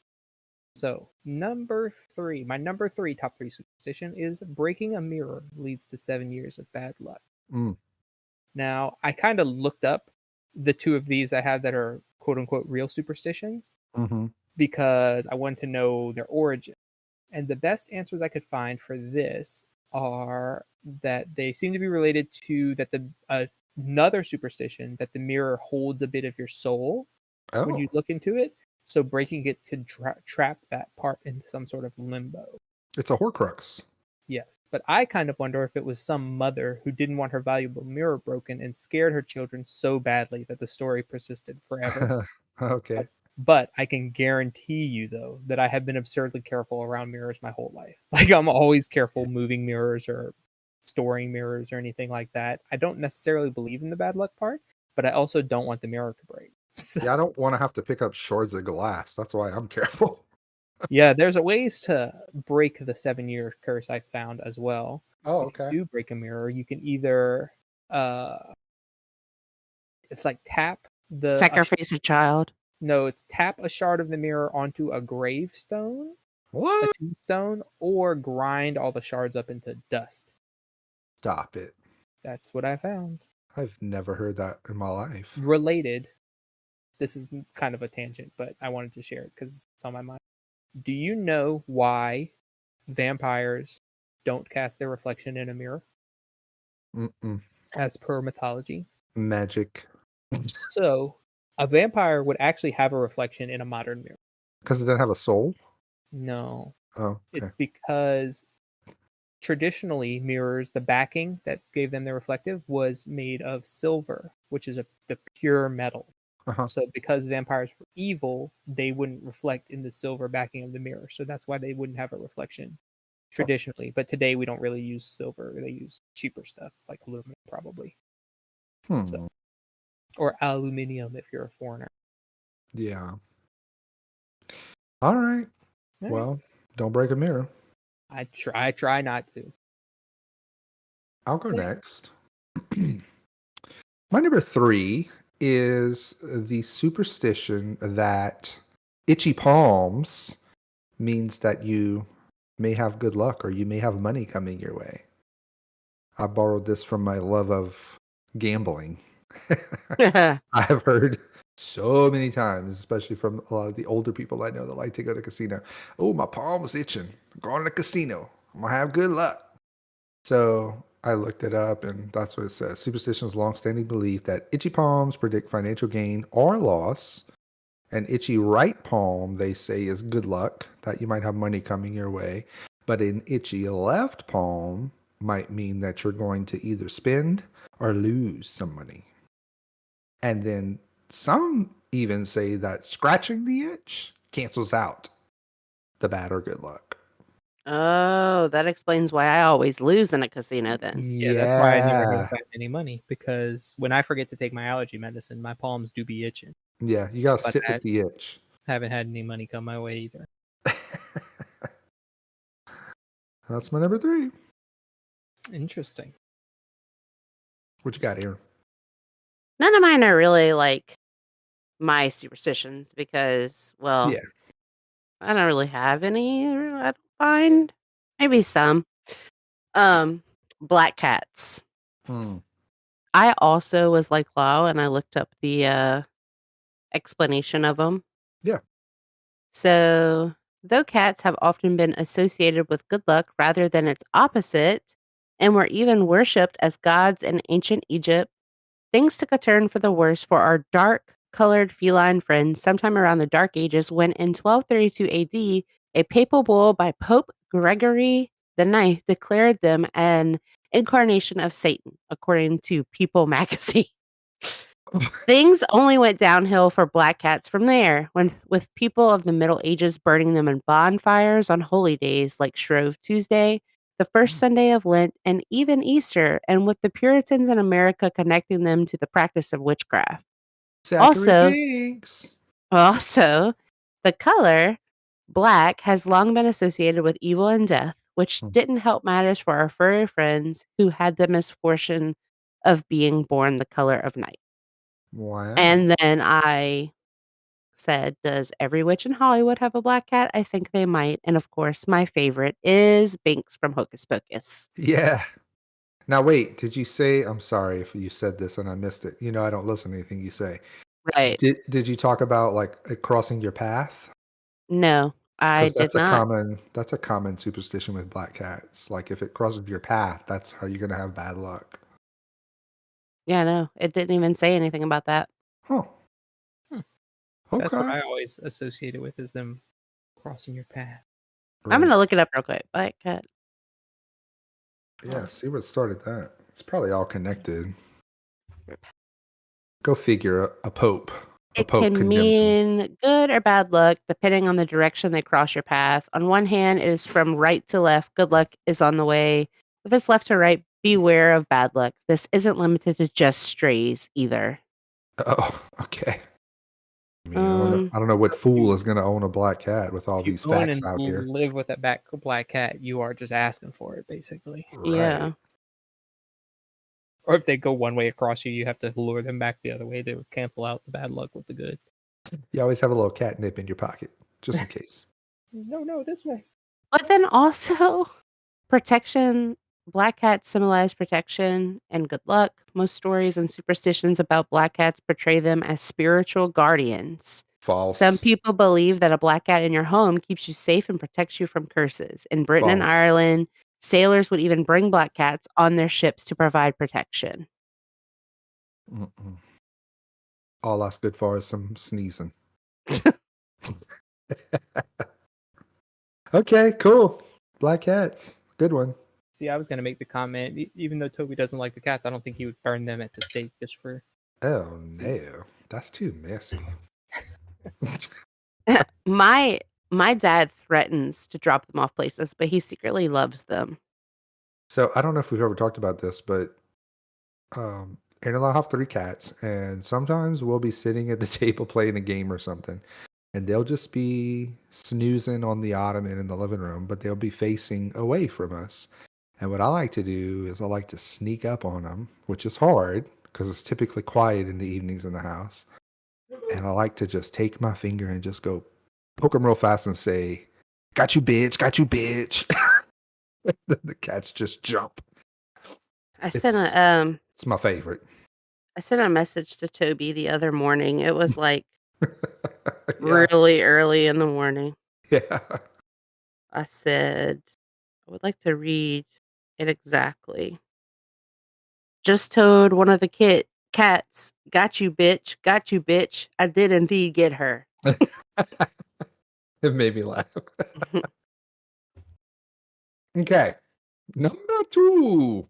So number 3, my number 3 top 3 superstition is breaking a mirror leads to 7 years of bad luck. Mm. Now I kind of looked up the 2 of these I have that are quote unquote real superstitions Mm-hmm. because I wanted to know their origin. And the best answers I could find for this are that they seem to be related to that another superstition that the mirror holds a bit of your soul when Oh. you look into it. So breaking it could trap that part into some sort of limbo. It's a Horcrux. Yes, but I kind of wonder if it was some mother who didn't want her valuable mirror broken and scared her children so badly that the story persisted forever. Okay. But I can guarantee you, though, that I have been absurdly careful around mirrors my whole life. Like, I'm always careful moving mirrors or storing mirrors or anything like that. I don't necessarily believe in the bad luck part, but I also don't want the mirror to break. So, Yeah, I don't want to have to pick up shards of glass. That's why I'm careful. yeah, there's a ways to break the 7-year curse I found as well. Oh, If okay. you do break a mirror, you can either it's like tap Sacrifice a child. no, it's tap a shard of the mirror onto a gravestone, a What? tombstone, or grind all the shards up into dust. Stop it. That's what I found. I've never heard that in my life. Related, this is kind of a tangent, but I wanted to share it because it's on my mind. Do you know why vampires don't cast their reflection in a mirror, Mm-mm. as per mythology? Magic. So, a vampire would actually have a reflection in a modern mirror. Because it doesn't have a soul? No, Oh, okay. it's because traditionally mirrors, the backing that gave them their reflective was made of silver, which is the pure metal. Uh-huh. So because vampires were evil, they wouldn't reflect in the silver backing of the mirror. So that's why they wouldn't have a reflection traditionally. But today we don't really use silver. They use cheaper stuff like aluminum probably. So, or aluminium if you're a foreigner. Yeah. All right. All right. Well, don't break a mirror. I try not to. I'll go Yeah. next. My number 3 is the superstition that itchy palms means that you may have good luck or you may have money coming your way. I borrowed this from my love of gambling. I have heard so many times, especially from a lot of the older people I know that like to go to the casino. Oh, my palm's itching. I'm going to the casino. I'm going to have good luck. So I looked it up, and that's what it says. Superstition's long-standing belief that itchy palms predict financial gain or loss. An itchy right palm, they say, is good luck, that you might have money coming your way. But an itchy left palm might mean that you're going to either spend or lose some money. And then some even say that scratching the itch cancels out the bad or good luck. Oh, that explains why I always lose in a casino then. Yeah, that's why I never have gotten any money, because when I forget to take my allergy medicine, my palms do be itching. Yeah, you got to But sit I with the itch. haven't had any money come my way either. That's my number 3. Interesting. What you got here? None of mine are really like my superstitions because, well, Yeah. I don't really have any. I don't find maybe some. Black cats. I also was like Lau, and I looked up the explanation of them. Yeah. So, though cats have often been associated with good luck rather than its opposite, and were even worshipped as gods in ancient Egypt, things took a turn for the worse for our dark-colored feline friends sometime around the Dark Ages when in 1232 AD, a papal bull by Pope Gregory the Ninth declared them an incarnation of Satan, according to People magazine. Things only went downhill for black cats from there, with people of the Middle Ages burning them in bonfires on holy days like Shrove Tuesday, the first Sunday of Lent, and even Easter, and with the Puritans in America connecting them to the practice of witchcraft. Zachary Also, Binks. the color black has long been associated with evil and death, which didn't help matters for our furry friends who had the misfortune of being born the color of night. Wow. And then I said, "Does every witch in Hollywood have a black cat?" I think they might. And of course, my favorite is Binks from Hocus Pocus. Yeah. Now wait, did you say, I'm sorry if you said this and I missed it. You know I don't listen to anything you say. Right. Did you talk about like it crossing your path? No, I Because did not. that's a common superstition with black cats. Like if it crosses your path, that's how you're gonna have bad luck. Yeah, no, it didn't even say anything about that. Huh. Hmm. That's what Okay. I always associate it with, is them crossing your path. I'm Right. gonna look it up real quick. Black cat. Yeah, see what started that. It's probably all connected. Go figure, a pope. A It pope can condemned them. mean good or bad luck, depending on the direction they cross your path. On one hand, it is from right to left. Good luck is on the way. If it's left to right, beware of bad luck. This isn't limited to just strays either. Oh, okay. I mean, Um, I don't know what fool is gonna own a black cat with all If you these go in facts and out here. live with a black cat, you are just asking for it, basically. yeah. Right. Or if they go one way across you, you have to lure them back the other way to cancel out the bad luck with the good. You always have a little catnip in your pocket, just in case. No, this way. But then also protection. Black cats symbolize protection and good luck. Most stories and superstitions about black cats portray them as spiritual guardians. Some False. people believe that a black cat in your home keeps you safe and protects you from curses. In Britain and False. Ireland, sailors would even bring black cats on their ships to provide protection. Mm-mm. All that's good for is some sneezing. Okay, cool. Black cats. Good one. See, I was going to make the comment, even though Toby doesn't like the cats, I don't think he would burn them at the stake just for... Oh, no. That's too messy. My dad threatens to drop them off places, but he secretly loves them. So I don't know if we've ever talked about this, but Aaron and I have 3 cats, and sometimes we'll be sitting at the table playing a game or something, and they'll just be snoozing on the ottoman in the living room, but they'll be facing away from us. And what I like to do is I like to sneak up on them, which is hard because it's typically quiet in the evenings in the house. And I like to just take my finger and just go poke them real fast and say, "Got you, bitch! Got you, bitch!" The cats just jump. I sent It's a it's my favorite. I sent a message to Toby the other morning. It was like Yeah, really early in the morning. yeah. I said, I would like to read it exactly. Just told one of the cats, got you, bitch. Got you, bitch. I did indeed get her. It made me laugh. Okay, number 2.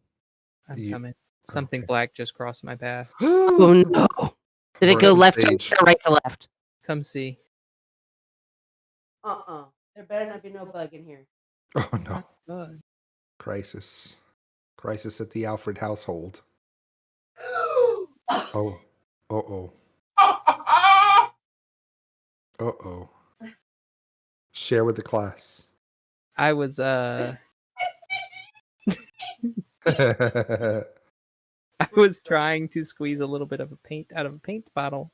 I'm You- coming. Something okay. black just crossed my path. Oh no. Did it We're go on left to stage. right or right to left? Come see. There better not be no bug in here. Oh no! Bug. Crisis at the Alfred household. Oh. Oh, uh-oh. Uh-oh. Share with the class. I was I was trying to squeeze a little bit of a paint out of a paint bottle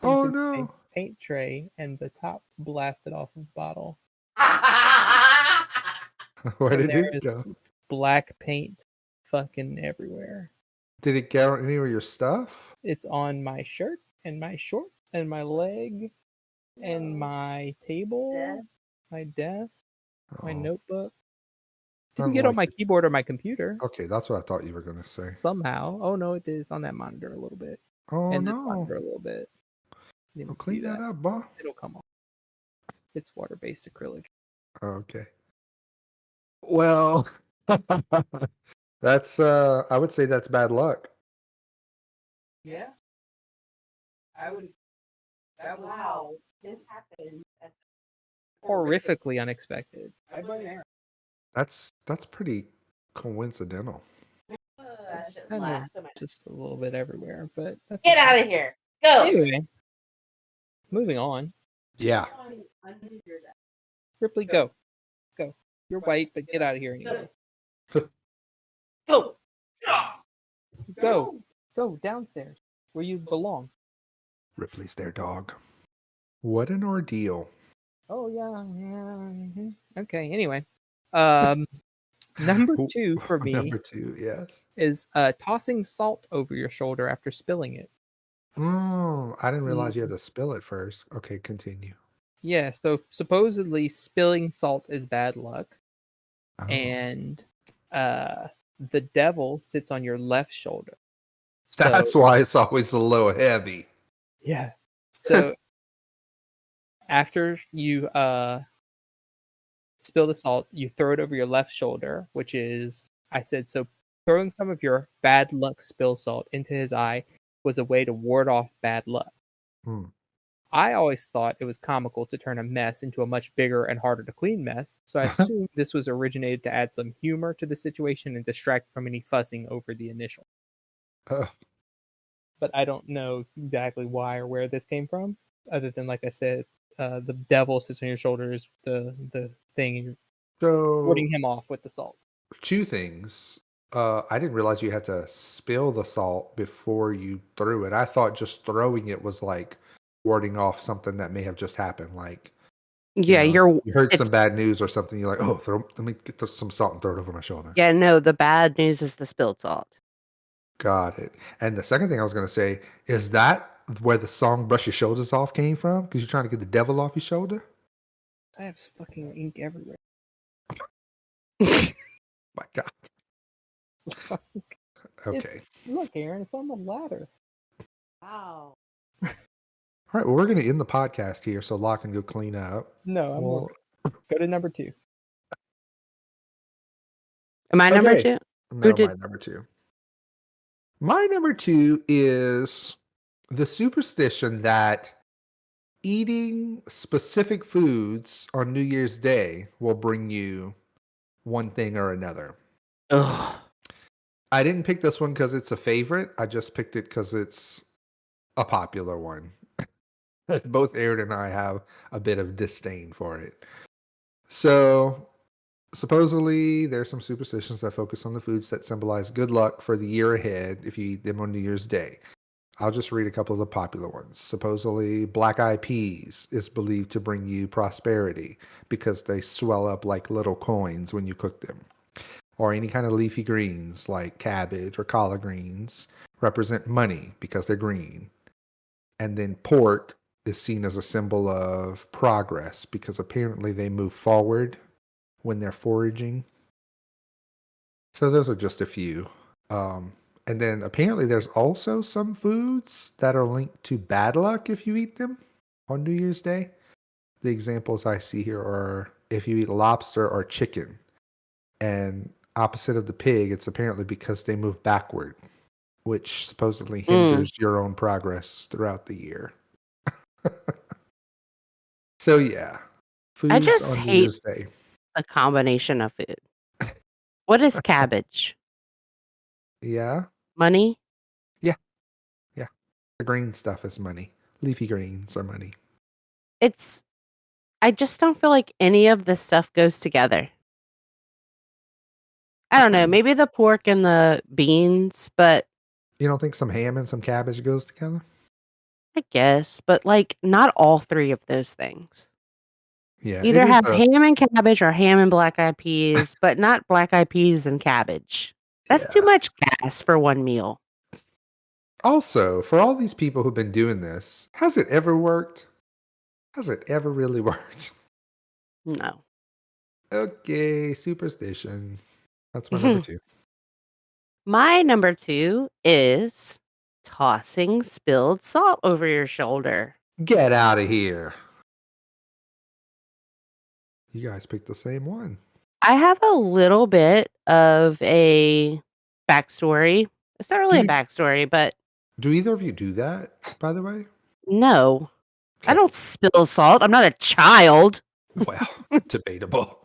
Oh into a no! paint tray, and the top blasted off the bottle. Where And did there it go? is black paint fucking everywhere. Did it get on any of your stuff? It's on my shirt and my shorts and my leg and my table, my desk, my Oh, notebook. Didn't get on unlike my it. keyboard or my computer. Okay, that's what I thought you were gonna say. Somehow. Oh no, it is on that monitor a little bit. Oh And this no! monitor a little bit. Didn't Well, even see clean that that. up, boy. It'll come off. It's water-based acrylic. Okay. Well, that's I would say that's bad luck. Yeah. I would. Wow. This happened. Horrifically unexpected. That's pretty coincidental. It's kind of just a little bit everywhere, but that's Get okay. out of here. Go. Anyway, moving on. Yeah. Ripley, go. Go. You're white, but get out of here anyway. Go. Go. Go downstairs where you belong. Ripley's their dog. What an ordeal. Oh yeah. Okay, anyway. Number 2 for me Number 2, yes. is tossing salt over your shoulder after spilling it. Oh, I didn't realize you had to spill it first. Okay, continue. Yeah, so supposedly spilling salt is bad luck, Oh. and the devil sits on your left shoulder. So, That's why it's always a little heavy. yeah. So after you spill the salt, you throw it over your left shoulder, which is, I said, so throwing some of your bad luck spill salt into his eye was a way to ward off bad luck. Hmm. I always thought it was comical to turn a mess into a much bigger and harder to clean mess, so I assumed this was originated to add some humor to the situation and distract from any fussing over the initial. But I don't know exactly why or where this came from, other than, like I said, the devil sits on your shoulders, the thing, and you're So, warding him off with the salt. 2 things. I didn't realize you had to spill the salt before you threw it. I thought just throwing it was like warding off something that may have just happened. Like, Yeah, you heard it's some bad news or something. You're like, oh, let me get some salt and throw it over my shoulder. yeah, no, the bad news is the spilled salt. Got it. And the second thing I was going to say is that where the song "Brush Your Shoulders Off" came from? Because you're trying to get the devil off your shoulder. I have fucking ink everywhere. My God. Okay. Look, Aaron, it's on the ladder. Wow. All right. Well, we're going to end the podcast here so Locke can go clean up. No, I'm Well, go to number 2. Am I number okay. 2? No, did- my number 2. My number 2 is the superstition that eating specific foods on New Year's Day will bring you one thing or another. Ugh. I didn't pick this one because it's a favorite. I just picked it because it's a popular one. Both Aaron and I have a bit of disdain for it. So, supposedly, there's some superstitions that focus on the foods that symbolize good luck for the year ahead if you eat them on New Year's Day. I'll just read a couple of the popular ones. Supposedly, black-eyed peas is believed to bring you prosperity because they swell up like little coins when you cook them. Or any kind of leafy greens like cabbage or collard greens represent money because they're green. And then pork is seen as a symbol of progress because apparently they move forward when they're foraging. So those are just a few. And then apparently there's also some foods that are linked to bad luck if you eat them on New Year's Day. The examples I see here are if you eat lobster or chicken. And opposite of the pig, it's apparently because they move backward, which supposedly hinders your own progress throughout the year. So yeah, I foods just on New hate Year's Day. the combination of food. What is cabbage? Yeah, Money? yeah. The green stuff is money. Leafy greens are money. I just don't feel like any of this stuff goes together. I don't know, maybe the pork and the beans, but You don't think some ham and some cabbage goes together? I guess, but like not all three of those things. Yeah, it Either is have ham and cabbage or ham and black-eyed peas, but not black-eyed peas and cabbage. That's too yeah. much gas for one meal. Also, for all these people who've been doing this, has it ever worked? Has it ever really worked? No. Okay, superstition. That's my number 2. My number 2 is tossing spilled salt over your shoulder. Get out of here. You guys picked the same one. I have a little bit of a backstory. It's not really a backstory, but Do either of you do that, by the way? no. I Okay. don't spill salt. I'm not a child. Well, debatable.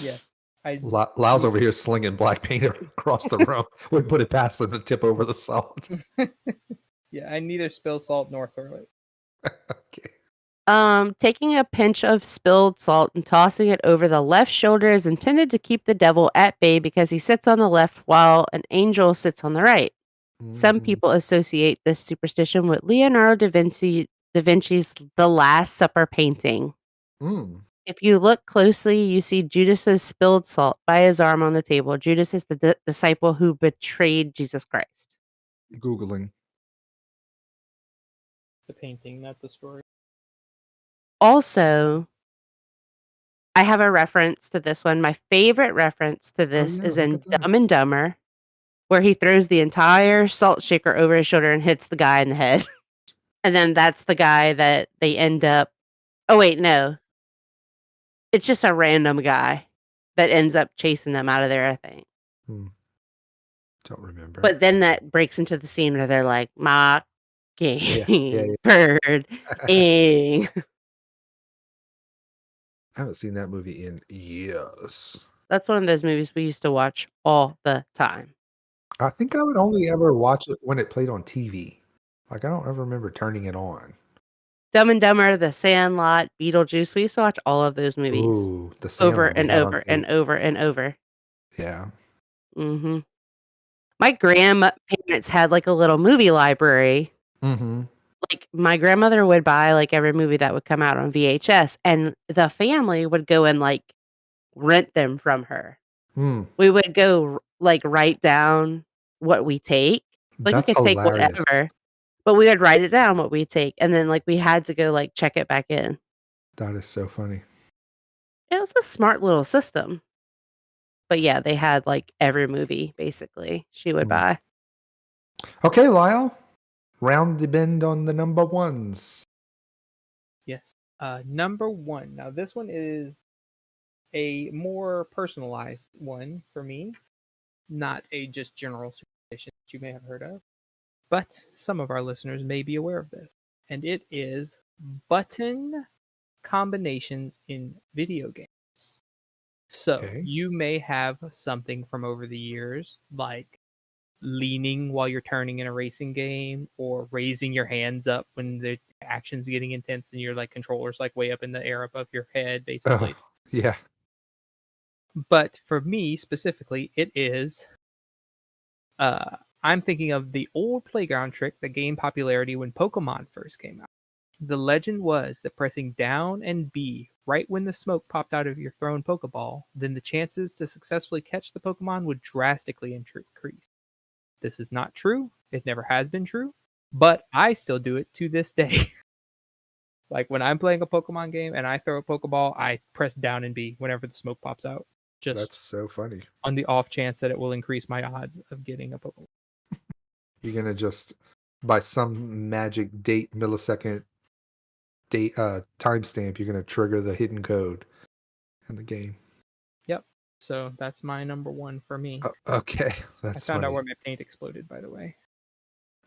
Yeah. I Lau's over here slinging black paint across the room. Would put it past him to tip over the salt. yeah, I neither spill salt nor throw it. Okay. Taking a pinch of spilled salt and tossing it over the left shoulder is intended to keep the devil at bay because he sits on the left while an angel sits on the right. Some Mhm. people associate this superstition with Leonardo da Vinci's The Last Supper painting. Mm. If you look closely, you see Judas's spilled salt by his arm on the table. Judas is the disciple who betrayed Jesus Christ. Googling. The painting, not the story. Also, I have a reference to this one. My favorite reference to Oh, this yeah, is look in at that. Dumb and Dumber, where he throws the entire salt shaker over his shoulder and hits the guy in the head. And then that's the guy that they end up. Oh, wait, no. It's just a random guy that ends up chasing them out of there, I think. Don't remember. But then that breaks into the scene where they're like, mocking, yeah. bird, ing. I haven't seen that movie in years. That's one of those movies we used to watch all the time. I think I would only ever watch it when it played on TV. Like, I don't ever remember turning it on. Dumb and Dumber, The Sandlot, Beetlejuice. We used to watch all of those movies Ooh, the over Sandlot we and had on over tape. and over and over. Yeah. Mm-hmm. My grandparents had like a little movie library. Mm-hmm. Like my grandmother would buy like every movie that would come out on VHS, and the family would go and like rent them from her. Mm. We would go like write down what we take. Like we That's could take hilarious. whatever, but we would write it down what we take, and then like we had to go like check it back in. That is so funny. It was a smart little system. But yeah, they had like every movie basically she would buy. Okay, Lyle. Round the bend on the number ones. Yes. Number 1. Now this one is a more personalized one for me, not a just general superstition that you may have heard of. but some of our listeners may be aware of this, and it is button combinations in video games. So Okay. you may have something from over the years, like leaning while you're turning in a racing game, or raising your hands up when the action's getting intense and your like controller's like way up in the air above your head, basically. Oh, yeah. But for me specifically, it is I'm thinking of the old playground trick that gained popularity when Pokemon first came out. The legend was that pressing down and B right when the smoke popped out of your thrown Pokeball, then the chances to successfully catch the Pokemon would drastically increase. This is not true. It never has been true, but I still do it to this day. Like when I'm playing a Pokemon game and I throw a Pokeball, I press down and B whenever the smoke pops out. Just That's so funny. on the off chance that it will increase my odds of getting a Pokemon. You're gonna just by some magic date millisecond date timestamp, you're gonna trigger the hidden code in the game. Yep. So that's my number one for me. Okay, I that's found out funny. where my paint exploded, by the way.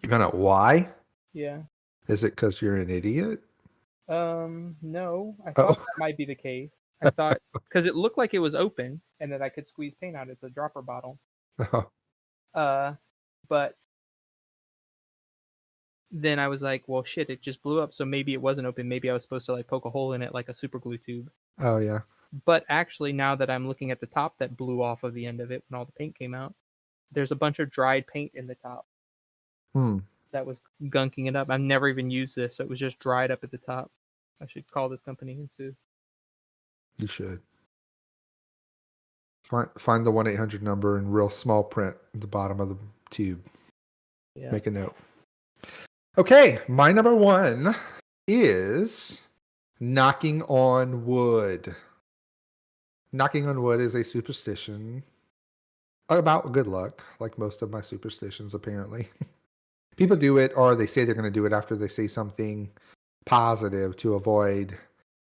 You're gonna why? Yeah. Is it because you're an idiot? No. I Oh. thought that might be the case. I thought because it looked like it was open and that I could squeeze paint out as a dropper bottle. Oh, But then I was like, well, shit, it just blew up. So maybe it wasn't open. Maybe I was supposed to like poke a hole in it like a super glue tube. oh yeah. But actually, now that I'm looking at the top that blew off of the end of it when all the paint came out, there's a bunch of dried paint in the top Hmm. that was gunking it up. I've never even used this, so it was just dried up at the top. I should call this company and sue. You should. Find the 1-800 number in real small print at the bottom of the tube. Yeah. Make a note. Okay, my number one is knocking on wood. Knocking on wood is a superstition about good luck, like most of my superstitions, apparently. People do it, or they say they're going to do it after they say something positive to avoid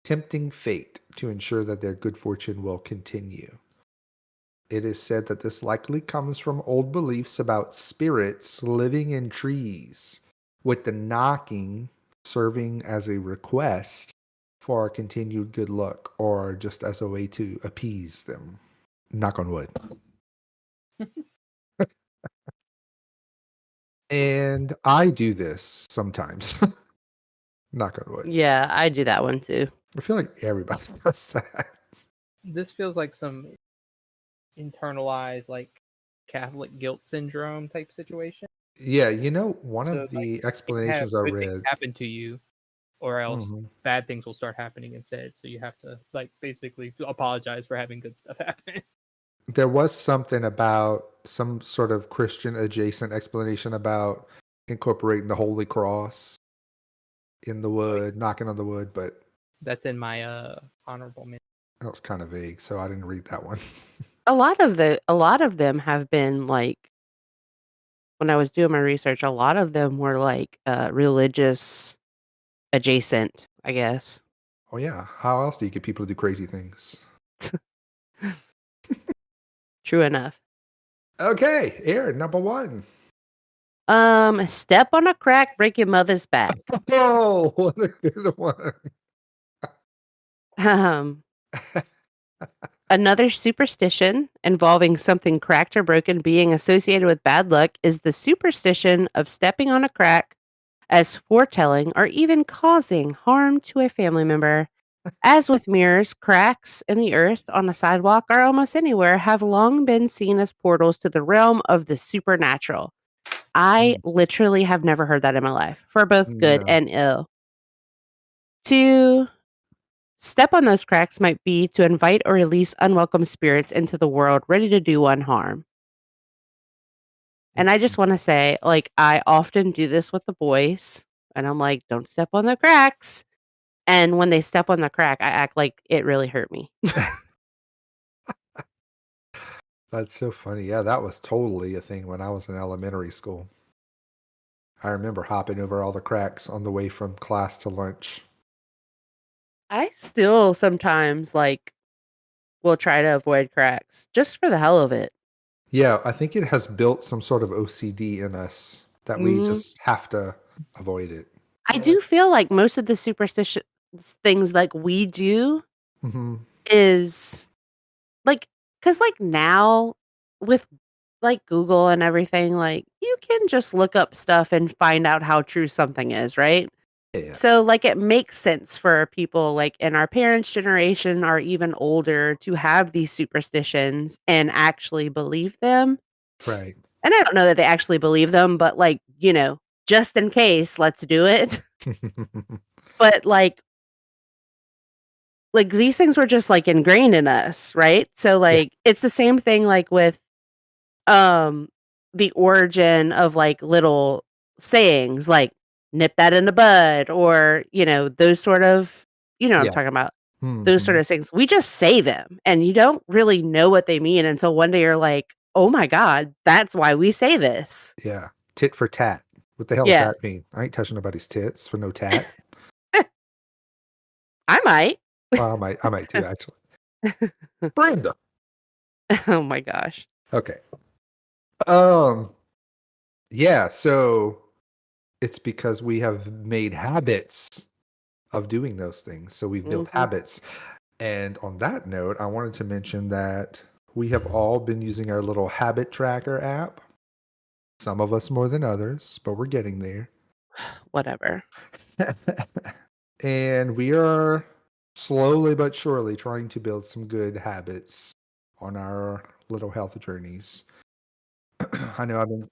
tempting fate to ensure that their good fortune will continue. It is said that this likely comes from old beliefs about spirits living in trees, with the knocking serving as a request for continued good luck or just as a way to appease them. Knock on wood. And I do this sometimes. Knock on wood. Yeah, I do that one too. I feel like everybody does that. This feels like some internalized, like Catholic guilt syndrome type situation. Yeah, one So, of like, the you have explanations I good things read. happen to you, or else Mhm. bad things will start happening instead. So you have to like basically apologize for having good stuff happen. There was something about some sort of Christian adjacent explanation about incorporating the Holy Cross in the wood, knocking on the wood, but That's in my honorable mention. that was kind of vague, so I didn't read that one. A lot of them have been like when I was doing my research, a lot of them were like religious adjacent, I guess. Oh yeah, how else do you get people to do crazy things? True enough. Okay, Aaron, number one. Step on a crack, break your mother's back. Oh, what a good one. Um, Another superstition involving something cracked or broken being associated with bad luck is the superstition of stepping on a crack as foretelling or even causing harm to a family member. As with mirrors, cracks in the earth, on a sidewalk, or almost anywhere have long been seen as portals to the realm of the supernatural. I literally have never heard that in my life, for both good No. and ill. To step on those cracks might be to invite or release unwelcome spirits into the world ready to do one harm. And I just want to say, like, I often do this with the boys, and I'm like, don't step on the cracks. And when they step on the crack, I act like it really hurt me. That's so funny. Yeah, that was totally a thing when I was in elementary school. I remember hopping over all the cracks on the way from class to lunch. I still sometimes, like, will try to avoid cracks just for the hell of it. Yeah, I think it has built some sort of OCD in us that we Mhm. just have to avoid it. I do feel like most of the superstitious things like we do Hmm. is like, because like now with like Google and everything, like you can just look up stuff and find out how true something is, right? Yeah, So like it makes sense for people like in our parents' generation or even older to have these superstitions and actually believe them. right. And I don't know that they actually believe them, but like, just in case, let's do it. But like these things were just like ingrained in us, right? So Yeah, like it's the same thing like with um the origin of like little sayings like nip that in the bud or those sort of what I'm yeah. talking about, those sort Hmm. of things. We just say them and you don't really know what they mean until one day you're like, oh my god, that's why we say this. Yeah. Tit for tat. What the hell does Yeah. that mean? I ain't touching nobody's tits for no tat. I might. Well, I might too, actually. Brenda. Oh my gosh. Okay. Um. Yeah. So it's because we have made habits of doing those things. So we've built Hmm. habits. And on that note, I wanted to mention that we have all been using our little habit tracker app. Some of us more than others, but we're getting there. Whatever. And we are slowly but surely trying to build some good habits on our little health journeys. I know I've been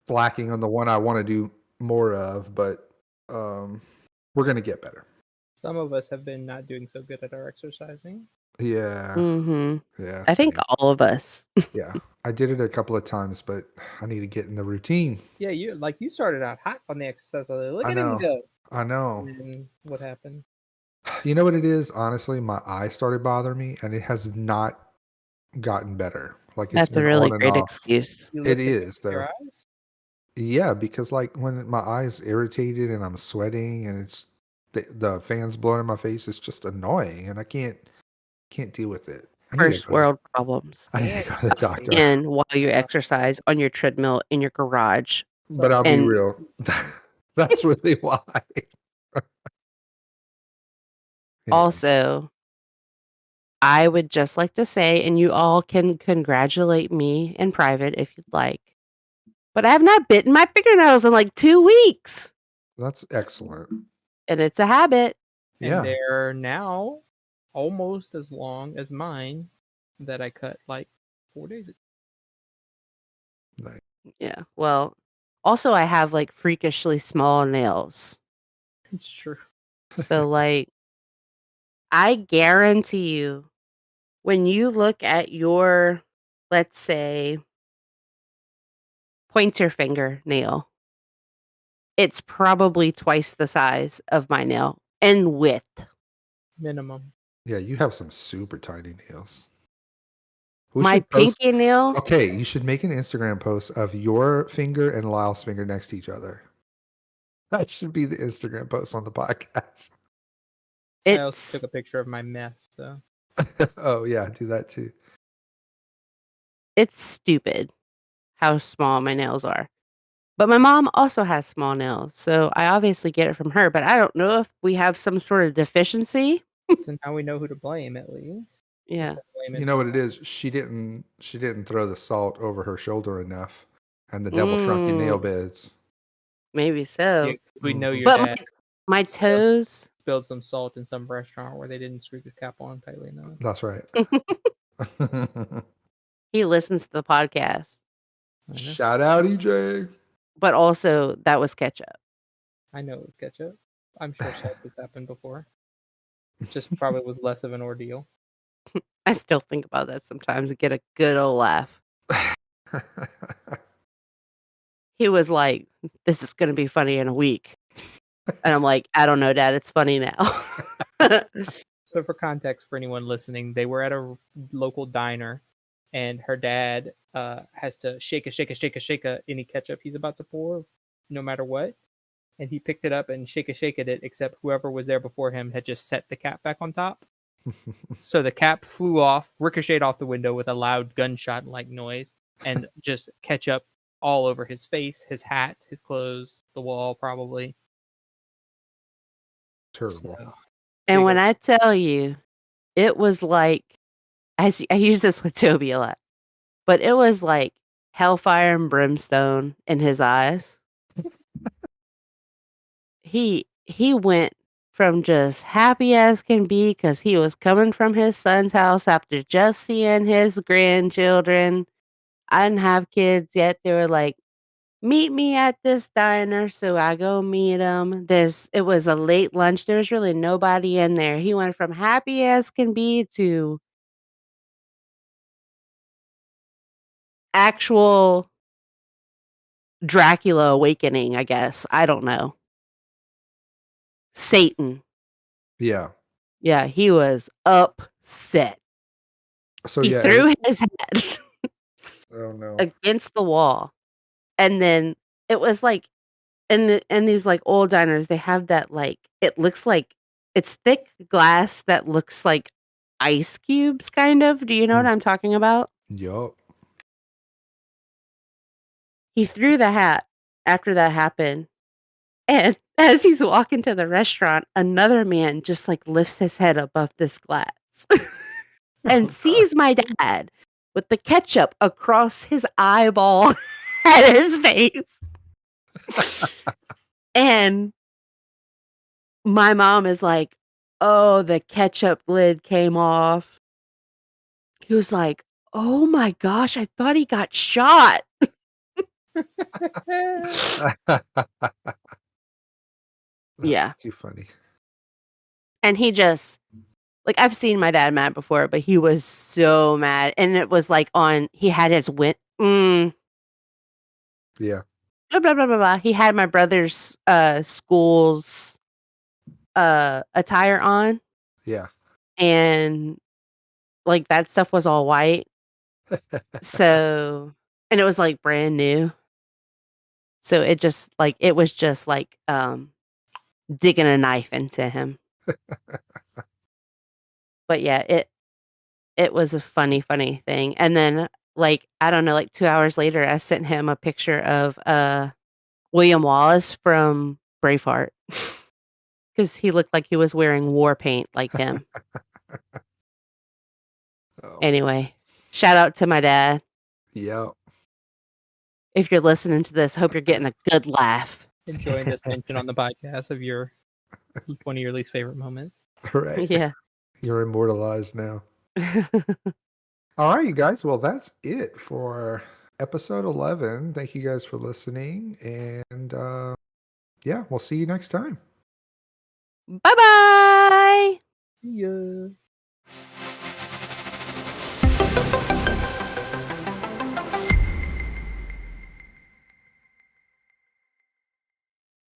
slacking on the one I want to do more of, but we're going to get better. Some of us have been not doing so good at our exercising. Yeah. Hmm. Yeah. I think Same. all of us. Yeah. I did it a couple of times, but I need to get in the routine. Yeah, you started out hot on the exercise. I was like, look I at him know. go. I know. And then what happened? You know what it is? Honestly, my eyes started bothering me and it has not gotten better. Like it's That's a been really on and great off. excuse. You It lifted is your though. eyes? Yeah, because like when my eyes irritated and I'm sweating and it's the fans blowing in my face, it's just annoying and I can't deal with it. First world problems. I need Yeah, to go to the doctor. And while you exercise on your treadmill in your garage. But so I'll be And real. That's really why. Anyway, also, I would just like to say, and you all can congratulate me in private if you'd like, but I have not bitten my fingernails in like 2 weeks, that's excellent. and it's a habit. and Yeah. they're now almost as long as mine that I cut like 4 days ago. Like, Yeah. Well, also I have like freakishly small nails. It's true. So like I guarantee you when you look at your, let's say, pointer finger nail, it's probably twice the size of my nail in width. Minimum. yeah, you have some super tiny nails. We My should post. pinky nail, Okay, you should make an Instagram post of your finger and Lyle's finger next to each other. That should be the Instagram post on the podcast. I also took it's a picture of my mess, so Oh yeah, do that too. it's stupid how small my nails are. But my mom also has small nails, so I obviously get it from her, but I don't know if we have some sort of deficiency. now we know who to blame at least. Yeah. Blame You it know what on- it is? She didn't throw the salt over her shoulder enough, and the devil shrunk your nail Mm, beds. maybe Yeah, so. 'cause we know Mhm. your But dad my toes, spilled some salt in some restaurant where they didn't screw the cap on tightly enough. That's right. he listens to the podcast, I know. Shout out EJ. but also that was ketchup. I know it was ketchup. I'm sure salt has happened before. Just probably was less of an ordeal. I still think about that sometimes and get a good old laugh. He was like, "This is gonna be funny in a week." And I'm like, "I don't know, Dad, it's funny now." So for context for anyone listening, they were at a local diner and her dad has to shake any ketchup he's about to pour, no matter what. And he picked it up and shake it, except whoever was there before him had just set the cap back on top. So the cap flew off, ricocheted off the window with a loud gunshot like noise, and just ketchup all over his face, his hat, his clothes, the wall, probably. Terrible. So, And big when old- I tell you, it was like, I use this with Toby a lot, but it was like hellfire and brimstone in his eyes. He went from just happy as can be because he was coming from his son's house after just seeing his grandchildren. I didn't have kids yet. They were like, meet me at this diner. So I go meet him. It was a late lunch. There was really nobody in there. He went from happy as can be to actual Dracula awakening, I guess. I don't know. Satan. Yeah. Yeah, he was upset. So He yeah. threw his head Oh no. against the wall. And then it was like in these like old diners, they have that like it looks like it's thick glass that looks like ice cubes, kind of. Do you know what I'm talking about? Yup. He threw the hat after that happened. And as he's walking to the restaurant, another man just like lifts his head above this glass and sees my dad with the ketchup across his eyeball at his face. And my mom is like, "Oh, the ketchup lid came off." He was like, "Oh my gosh, I thought he got shot." Yeah. Too funny. And he just like I've seen my dad mad before, but he was so mad. And it was like he had his Yeah. blah blah blah blah blah. He had my brother's school's attire on, Yeah. and like that stuff was all white. So and it was like brand new. So it was just like digging a knife into him. But yeah, it was a funny thing. And then like I don't know, like 2 hours later I sent him a picture of William Wallace from Braveheart. Cuz he looked like he was wearing war paint like him. Oh. Anyway, shout out to my dad. Yeah. If you're listening to this, hope you're getting a good laugh. enjoying this mention on the podcast of one of your least favorite moments. Right. Yeah. You're immortalized now. All right, you guys. Well, that's it for episode 11. Thank you guys for listening. And yeah, we'll see you next time. Bye-bye. See ya.